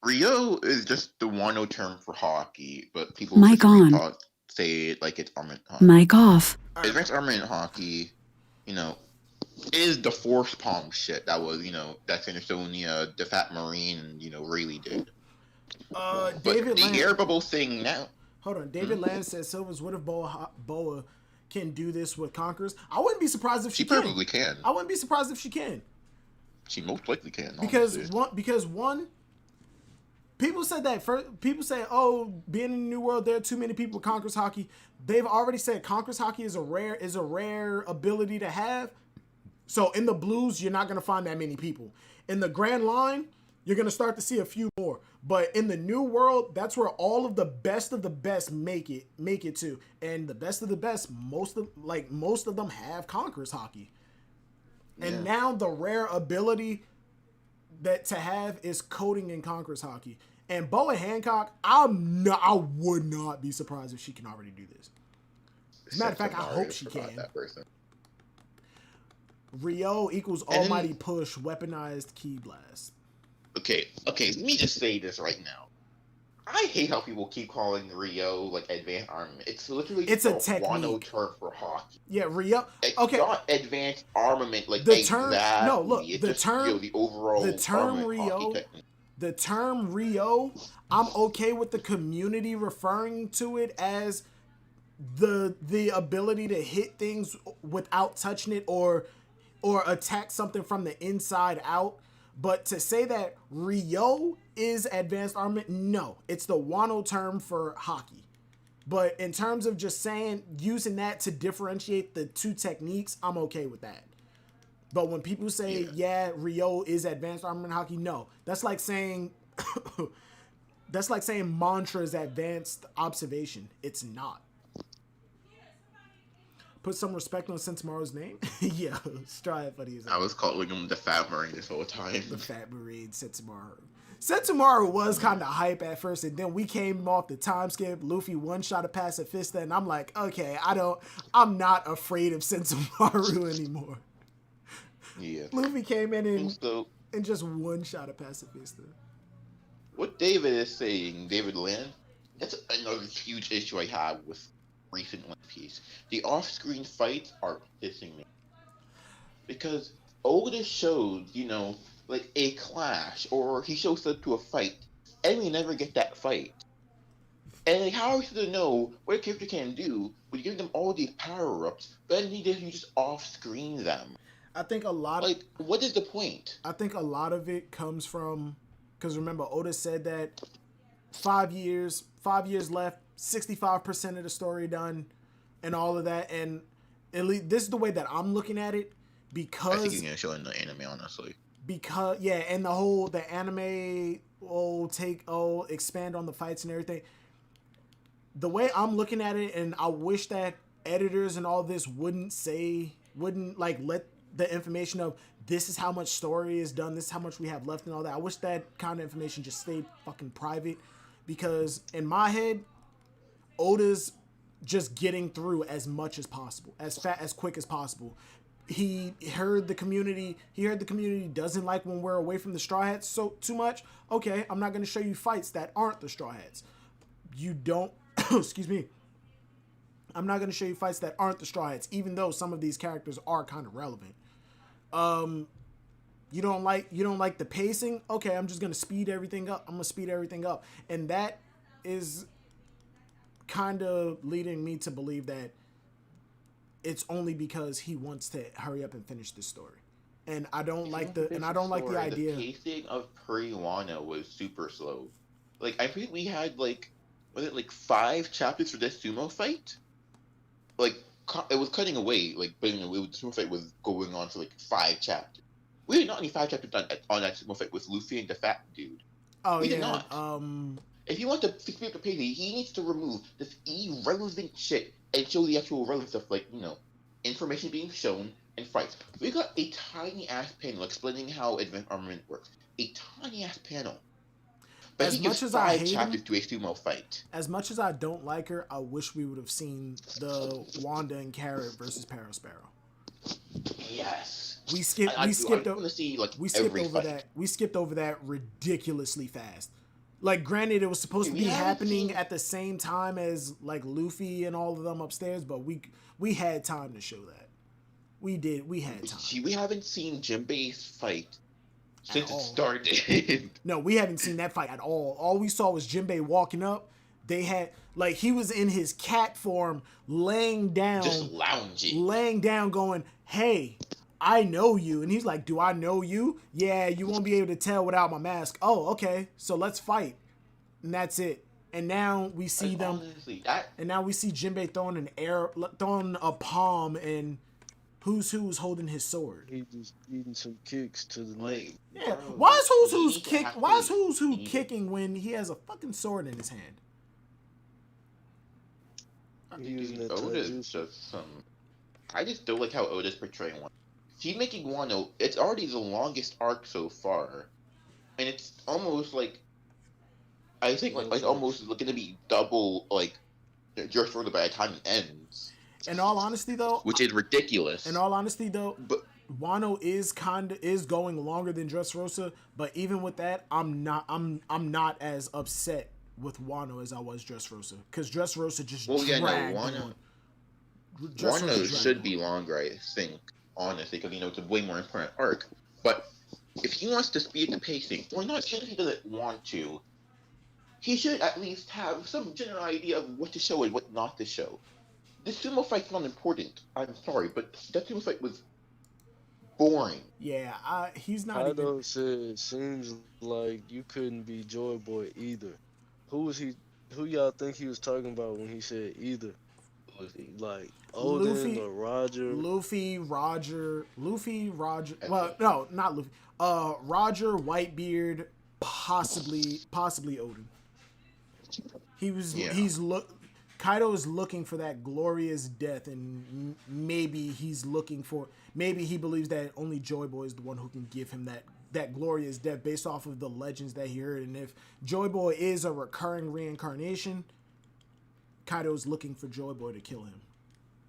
Ryo is just the Wano term for hockey, but people say it like it's armament hockey. Mic off. Advanced armament hockey, is the force palm shit that was, that Sandersonia, the Fat Marine, really did. David the air bubble thing now. Hold on, David Land says, Silvers, what if Boa can do this with Conquerors? I wouldn't be surprised if she can. She probably can. I wouldn't be surprised if she can. She most likely can. Because one, people said that people say, oh, being in the New World, there are too many people with Conquerors Hockey. They've already said Conquerors Hockey is a rare ability to have. So in the Blues, you're not gonna find that many people. In the Grand Line, you're gonna start to see a few more. But in the New World, that's where all of the best make it to. And the best of the best, most of them have Conquerors Hockey. And now the rare ability that to have is coding in Conquerors Hockey. And Boa Hancock, I would not be surprised if she can already do this. As a matter of fact, I hope she can. That person. Ryo equals Almighty Push, weaponized Ki Blast. Okay, let me just say this right now. I hate how people keep calling Ryo like advanced armament. It's literally a technique. Wano term for hockey. Yeah, Ryo. It's not advanced armament like the term. Exactly. No, look, it's the just, term. the overall. The term Ryo. The term Ryo. I'm okay with the community referring to it as the ability to hit things without touching it or attack something from the inside out. But to say that Ryo is advanced armament, no. It's the Wano term for hockey. But in terms of just using that to differentiate the two techniques, I'm okay with that. But when people say, Ryo is advanced armament hockey, no. That's like saying Mantra is advanced observation. It's not. Put some respect on Sentomaru's name. Yeah, Stride funny as I was calling him the Fat Marine this whole time. The Fat Marine, Sentomaru. Sentomaru was kind of hype at first, and then we came off the time skip. Luffy one-shot a pacifista, and I'm like, okay, I'm not afraid of Sentomaru anymore. Yeah. Luffy came in and just one-shot a pacifista. What David is saying, David Land, that's another huge issue I have with recent One Piece. The off-screen fights are pissing me. Because Oda shows, like a clash, or he shows up to a fight, and we never get that fight. And like, how are we supposed to know what a character can do when you give them all these power-ups, but then you just off-screen them? I think a lot of... Like, what is the point? I think a lot of it comes from... Because remember, Oda said that 5 years left, 65% of the story done, and all of that. And at least this is the way that I'm looking at it, because I think you're gonna show in the anime, honestly. Because and the anime will expand on the fights and everything. The way I'm looking at it, and I wish that editors and all this wouldn't let the information of this is how much story is done, this is how much we have left and all that. I wish that kind of information just stayed fucking private, because in my head, Oda's just getting through as much as possible, as quick as possible. He heard the community doesn't like when we're away from the Straw Hats too much. Okay, I'm not going to show you fights that aren't the Straw Hats. You don't, excuse me. I'm not going to show you fights that aren't the Straw Hats, even though some of these characters are kind of relevant. You don't like the pacing? Okay, I'm just going to speed everything up. And that is kind of leading me to believe that it's only because he wants to hurry up and finish this story. And I don't like the idea. The pacing of Pre-Wano was super slow. Like, I think we had was it 5 chapters for this sumo fight? Like, it was cutting away, but the sumo fight was going on for 5 chapters. We did not need 5 chapters on that sumo fight with Luffy and the fat dude. Oh, we did not. If you want to speed up the pacing, he needs to remove this irrelevant shit and show the actual relevant stuff, information being shown and fights. We got a tiny ass panel explaining how advanced armament works. A tiny ass panel. But as he much gives as 5 chapters to a sumo fight. As much as I don't like her, I wish we would have seen the Wanda and Carrot versus Parasparrow. Yes. We skipped over that ridiculously fast. Like, granted, it was supposed to be happening at the same time as Luffy and all of them upstairs, but we had time to show that. We had time. See, we haven't seen Jinbei's fight since it started. No, we haven't seen that fight at all. All we saw was Jinbei walking up. They had he was in his cat form, laying down, just lounging, going, "Hey, I know you." And he's like, "Do I know you? Yeah, you won't be able to tell without my mask." Oh, okay. So let's fight. And that's it. And now we see them. Honestly, and now we see Jinbei throwing a palm, and who's holding his sword. He just eating some kicks to the leg. Yeah. Why is who's who kicking when he has a fucking sword in his hand? Oda's just I just don't like how Oda's portraying Wano. She's making Wano. It's already the longest arc so far, and it's almost I think like almost going to be double like Dressrosa by the time it ends. In all honesty, though, which is ridiculous. But Wano is going longer than Dressrosa, but even with that, I'm not as upset with Wano as I was Dressrosa, because Dressrosa just dragged on. Wano should be longer, I think, honestly, because it's a way more important arc. But if he wants to speed the pacing, or not, even if he doesn't want to, he should at least have some general idea of what to show and what not to show. The sumo fight's not important. I'm sorry, but that sumo fight was boring. Yeah, he's not. Kaido said, "Seems like you couldn't be Joy Boy either." Who was he? Who y'all think he was talking about when he said either? Like Odin Luffy, or Roger? Luffy, Roger. Well, no, not Luffy. Roger, Whitebeard, possibly Odin. Kaido is looking for that glorious death, and maybe he believes that only Joy Boy is the one who can give him that glorious death based off of the legends that he heard. And if Joy Boy is a recurring reincarnation, Kaido's looking for Joy Boy to kill him,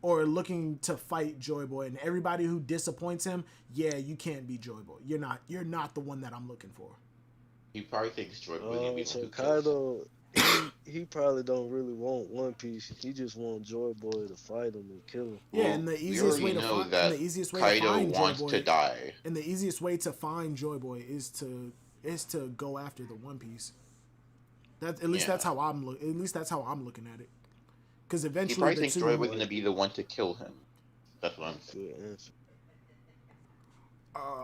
or looking to fight Joy Boy. And everybody who disappoints him, yeah, you can't be Joy Boy. You're not the one that I'm looking for. He probably thinks Joy Boy. So Kaido, he probably don't really want One Piece. He just want Joy Boy to fight him and kill him. Yeah, and the easiest way to find to die. And the easiest way to find Joy Boy is to go after the One Piece. That's how I'm looking at it. Because eventually, he probably thinks Joy Boy's going to be the one to kill him. That's what I'm saying.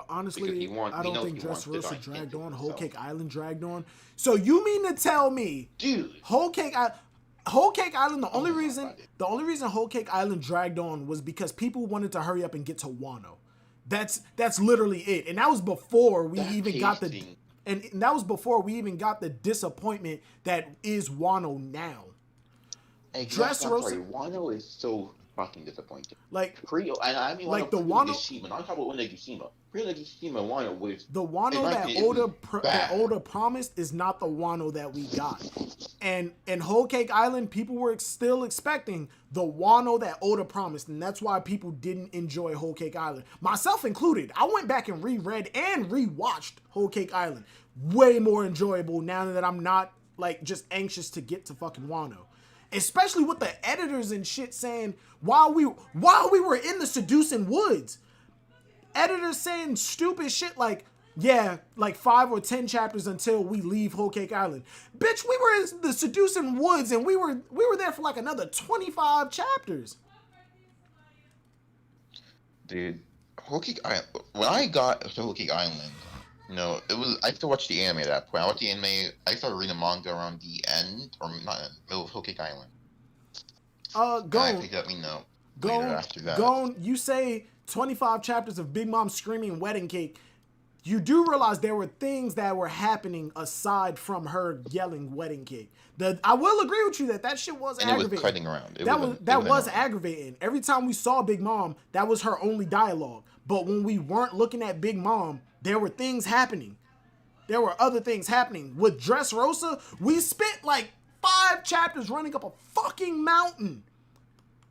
Honestly, I don't think Dressrosa dragged on. Whole Cake Island dragged on. So you mean to tell me, dude, Whole Cake Island? The only reason Whole Cake Island dragged on was because people wanted to hurry up and get to Wano. That's literally it, and that was before we even got the disappointment that is Wano now. Exactly. Wano is so fucking disappointing. Like the Wano. I'm talking about Onigashima. Wano was the Wano that Oda promised is not the Wano that we got. And in Whole Cake Island, people were still expecting the Wano that Oda promised, and that's why people didn't enjoy Whole Cake Island, myself included. I went back and reread and rewatched Whole Cake Island. Way more enjoyable now that I'm not like just anxious to get to fucking Wano. Especially with the editors and shit saying while we were in the seducing woods, editors saying stupid shit like, yeah, like 5 or 10 chapters until we leave Whole Cake Island. Bitch, we were in the seducing woods and we were there for like another 25 chapters. Dude, Whole Cake Island. When I got to Whole Cake Island, I still watched the anime at that point. I watched the anime. I started reading the manga around the end, or not middle of Whole Cake Island. I picked up, later after that. You say 25 chapters of Big Mom screaming wedding cake. You do realize there were things that were happening aside from her yelling wedding cake. I will agree with you that shit was aggravating. It was cutting around. That was aggravating. Every time we saw Big Mom, that was her only dialogue. But when we weren't looking at Big Mom, there were things happening. There were other things happening. With Dressrosa, we spent like 5 chapters running up a fucking mountain.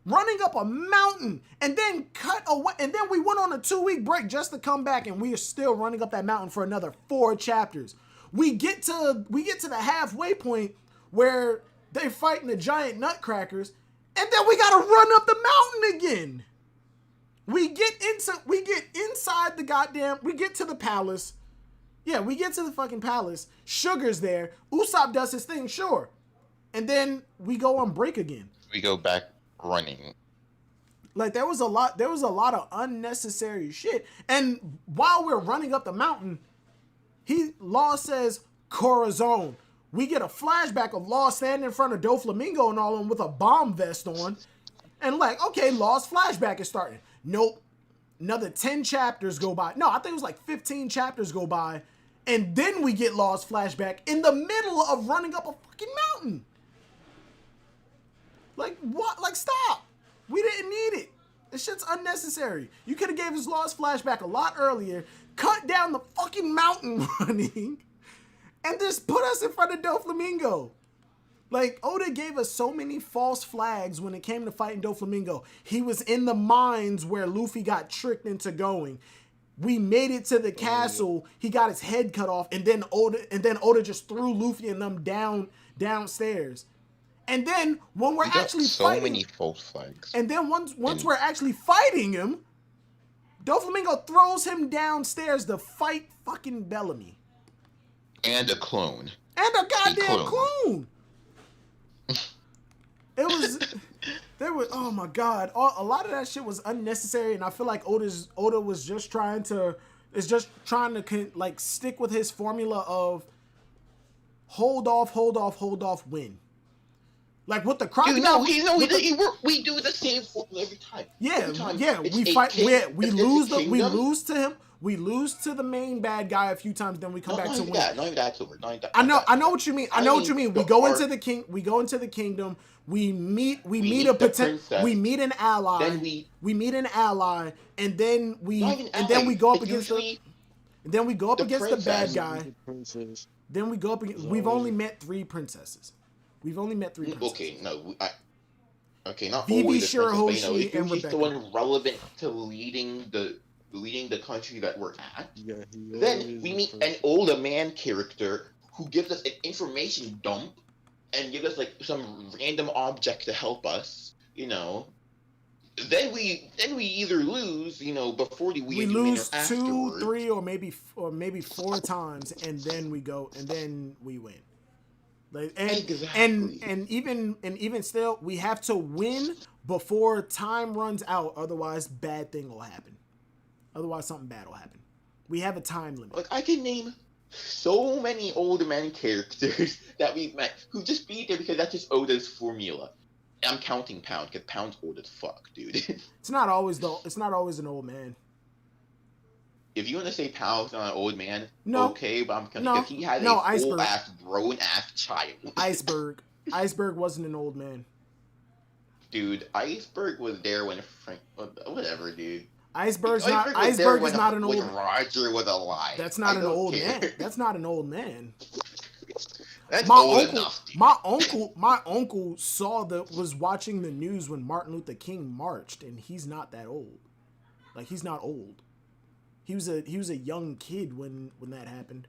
And then cut away. And then we went on a 2-week break just to come back, and we are still running up that mountain for another 4 chapters. We get to the halfway point where they're fighting the giant nutcrackers, and then we gotta run up the mountain again. We get inside we get to the palace. Yeah, we get to the fucking palace. Sugar's there. Usopp does his thing, sure. And then we go on break again. We go back running. Like there was a lot of unnecessary shit. And while we're running up the mountain, Law says Corazon. We get a flashback of Law standing in front of Doflamingo and all of them with a bomb vest on. And like, okay, Law's flashback is starting. Nope. Another 10 chapters go by. No, I think it was like 15 chapters go by. And then we get Law's flashback in the middle of running up a fucking mountain. Like, what? Like, stop. We didn't need it. This shit's unnecessary. You could have gave us Law's flashback a lot earlier, cut down the fucking mountain running, and just put us in front of Doflamingo. Like, Oda gave us so many false flags when it came to fighting Doflamingo. He was in the mines where Luffy got tricked into going. We made it to the castle. He got his head cut off, and then Oda just threw Luffy and them downstairs. And then when we're actually fighting, so many false flags. And then once we're actually fighting him, Doflamingo throws him downstairs to fight fucking Bellamy. And a clone. And a goddamn clone. It was, oh my god, a lot of that shit was unnecessary, and I feel like Oda was just trying to like stick with his formula of hold off, win. Like with the crocodile. We do the same formula every time. Yeah, we fight. We lose to him. We lose to the main bad guy a few times, then we come back to win. Not even that, Silver. I know what you mean. I know what you mean. We go into the kingdom. We meet an ally. Then we meet an ally, and then we go up against the bad guy. Then we go up against. We've only met 3 princesses. Okay, no. Okay, not Vivi, always the princess, Shirahoshi, but, if and he's Rebecca. the one relevant to leading the country that we're at. Yeah, Then we meet an older man character who gives us an information dump and gives us like some random object to help us, you know. Then we either lose, you know, before we lose or 2, afterwards. 3, or maybe 4 times, and then we win. Like, Exactly. and even still, we have to win before time runs out. Otherwise, bad thing will happen. Otherwise, something bad will happen. We have a time limit. Like, I can name so many old man characters that we've met who just be there because that's just Oda's formula. I'm counting Pound because Pound's old as fuck, dude. It's not always an old man. If you want to say Pound's not an old man, no, okay, but I'm gonna because he had a full ass grown ass child. Iceberg wasn't an old man. Dude, Iceberg was there when Frank. Whatever, dude. Iceberg is not an old man. Roger was alive. That's not an old man. That's not an old man. That's old enough, dude. My uncle was watching the news when Martin Luther King marched, and he's not that old. Like, he's not old. He was a young kid when that happened.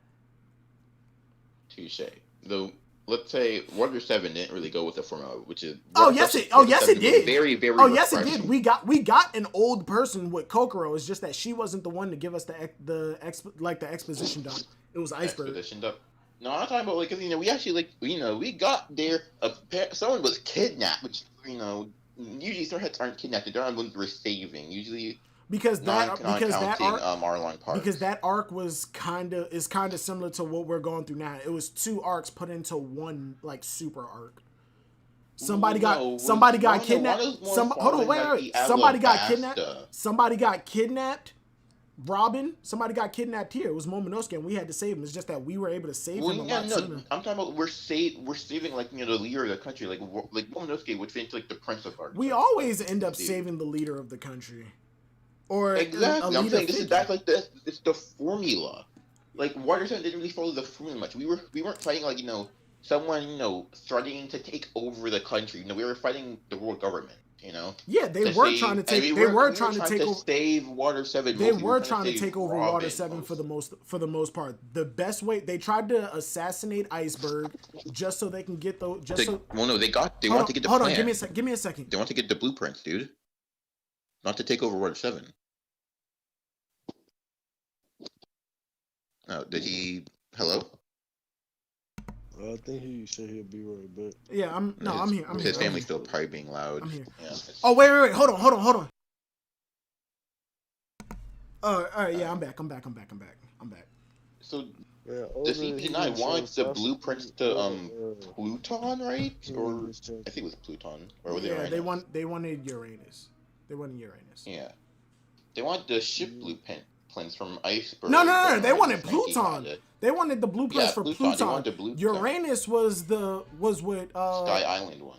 Touche. Though, let's say Water 7 didn't really go with the formula, which is yes it did. Very, very. Yes it did. We got an old person with Kokoro. It's just that she wasn't the one to give us the exposition dump. It was Iceberg. Exposition dump. No, I'm talking about because we actually we got there. Someone was kidnapped, which usually starheads aren't kidnapped. They're not ones we're saving. Usually. Because that arc was is kind of similar to what we're going through now. It was 2 arcs put into one like super arc. Somebody got kidnapped. Somebody got kidnapped. Robin. Somebody got kidnapped here. It was Momonosuke, and we had to save him. It's just that we were able to save him a lot sooner. I'm talking about we're saving the leader of the country, like Momonosuke would fit into the prince of arc. We always end up saving the leader of the country. Or exactly. I'm saying this is back like this. It's the formula. Like Water 7 didn't really follow the formula much. We weren't fighting someone threatening to take over the country. We were fighting the world government. Yeah, they were trying to save Water 7. They were trying to take over Water 7 for the most part. The best way they tried to assassinate Iceberg just so they can get the. They want to get the plan. Hold on, give me a second. They want to get the blueprints, dude. Not to take over Water 7. Oh, did he? Hello? I think he said he'll be right back. Yeah, I'm here. His family's still probably being loud. I'm here. Yeah, oh, wait. Hold on. All right, yeah, I'm back. So, the CP9 wants the blueprints to Pluton, right? Or I think it was Pluton. Or was it Uranus? They wanted Uranus. Yeah. They want the ship blueprints from Iceberg. No. They wanted Pluton. They wanted the blueprints for Pluton. They wanted Pluton. Uranus was what Sky Island one.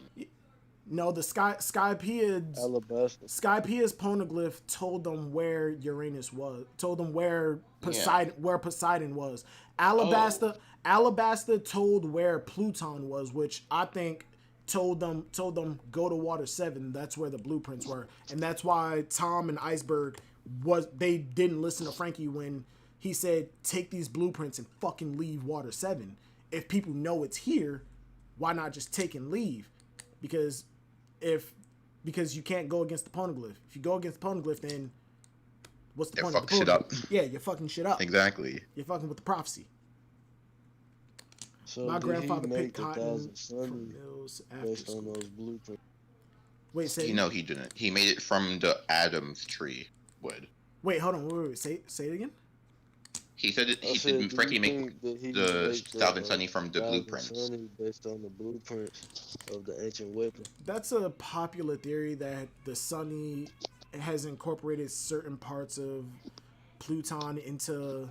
No, the Skypia's Alabasta. Skypia's poneglyph told them where Uranus was. Told them where Poseidon was. Alabasta told where Pluton was, which I think told them go to Water 7. That's where the blueprints were, and that's why Tom and Iceberg they didn't listen to Frankie when he said take these blueprints and fucking leave Water 7. If people know it's here, why not just take and leave? Because you can't go against the poneglyph. If you go against the poneglyph, then what's the point of the shit up. Yeah, you're fucking shit up. Exactly. You're fucking with the prophecy. So My did grandfather he picked make cotton 1,000 from Sunny mills after based school. on those blueprints? Wait, say No, he didn't. He made it from the Adam's tree wood. Wait, hold on. Wait. Say it again. He said it. I He said, did do Frankie you make think that he the make the, 1,000 Sunny from the 1,000 blueprints. Sunny based on the blueprints of the ancient weapon? That's a popular theory that the Sunny has incorporated certain parts of Pluton into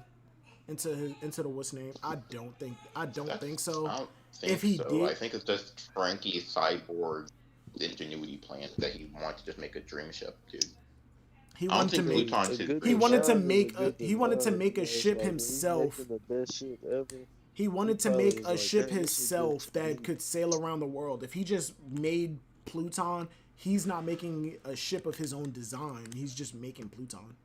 the what's name. I don't think so. I don't think If he so. did- I think it's just Frankie's cyborg ingenuity plan that he wants to just make a dream ship, dude. He I don't wanted to think make Pluton's his he wanted to design make is a good he wanted to design, make a you know, it's ship like, when he's himself. making the best ship ever. He wanted to probably make was a like, ship "Damn, this is himself good that speed." could sail around the world. If he just made Pluton, he's not making a ship of his own design. He's just making Pluton.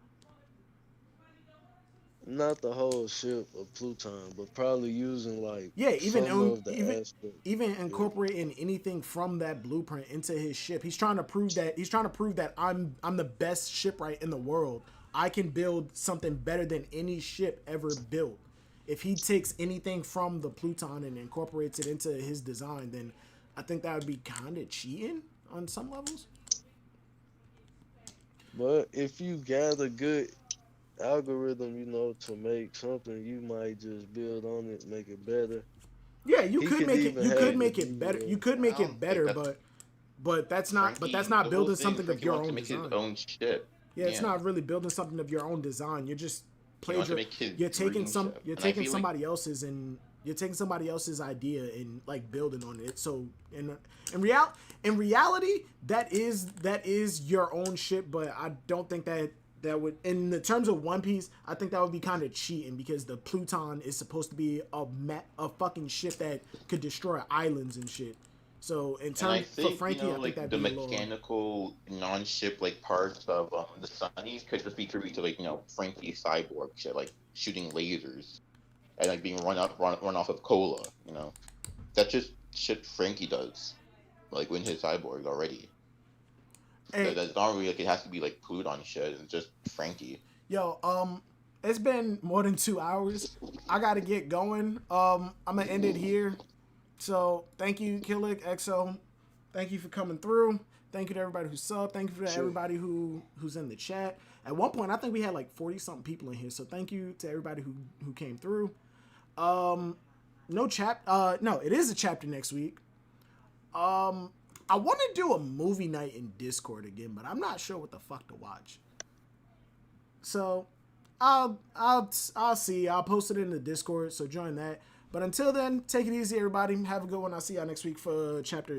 Not the whole ship of Pluton, but probably using like Yeah, even some of the even aspect. even incorporating anything from that blueprint into his ship. He's trying to prove that I'm the best shipwright in the world. I can build something better than any ship ever built. If he takes anything from the Pluton and incorporates it into his design, then I think that would be kind of cheating on some levels. But if you got a good algorithm, you know, to make something, you might just build on it, make it better. Yeah, you He could could make it. even You have could it make be, it better. You could make I don't it better, think that's- but that's not. But that's Frankie- not the building whole thing, something of Frankie your wants to own make design. his own ship. Yeah, it's not really building something of your own design. You're just He wants to plagiar. make his You're taking dream some. ship. You're And I taking feel like- somebody else's and you're taking somebody else's idea and like building on it. So in reality, that is your own ship. But I don't think that would, in the terms of One Piece, I think that would be kind of cheating because the Pluton is supposed to be a fucking ship that could destroy islands and shit. So in And I terms think, for Frankie, you know, I think like that'd the be a little. mechanical non-ship like parts of the Sunnies could just be attributed to like, you know, Frankie's cyborg shit, like shooting lasers and like being run off of cola. You know, that's just shit Frankie does, like when his cyborg already. Hey, That's not really like it has to be like Pluton shit. It's just Frankie. yo, it's been more than 2 hours. I gotta get going. I'm gonna end it here. So thank you, Killick, EXO. Thank you for coming through. Thank you to everybody who subbed. Thank you to everybody who's in the chat. At one point, I think we had like 40 something people in here. So thank you to everybody who came through. No, it is a chapter next week. I want to do a movie night in Discord again, but I'm not sure what the fuck to watch. So I'll see. I'll post it in the Discord, so join that. But until then, take it easy, everybody. Have a good one. I'll see y'all next week for chapter 10.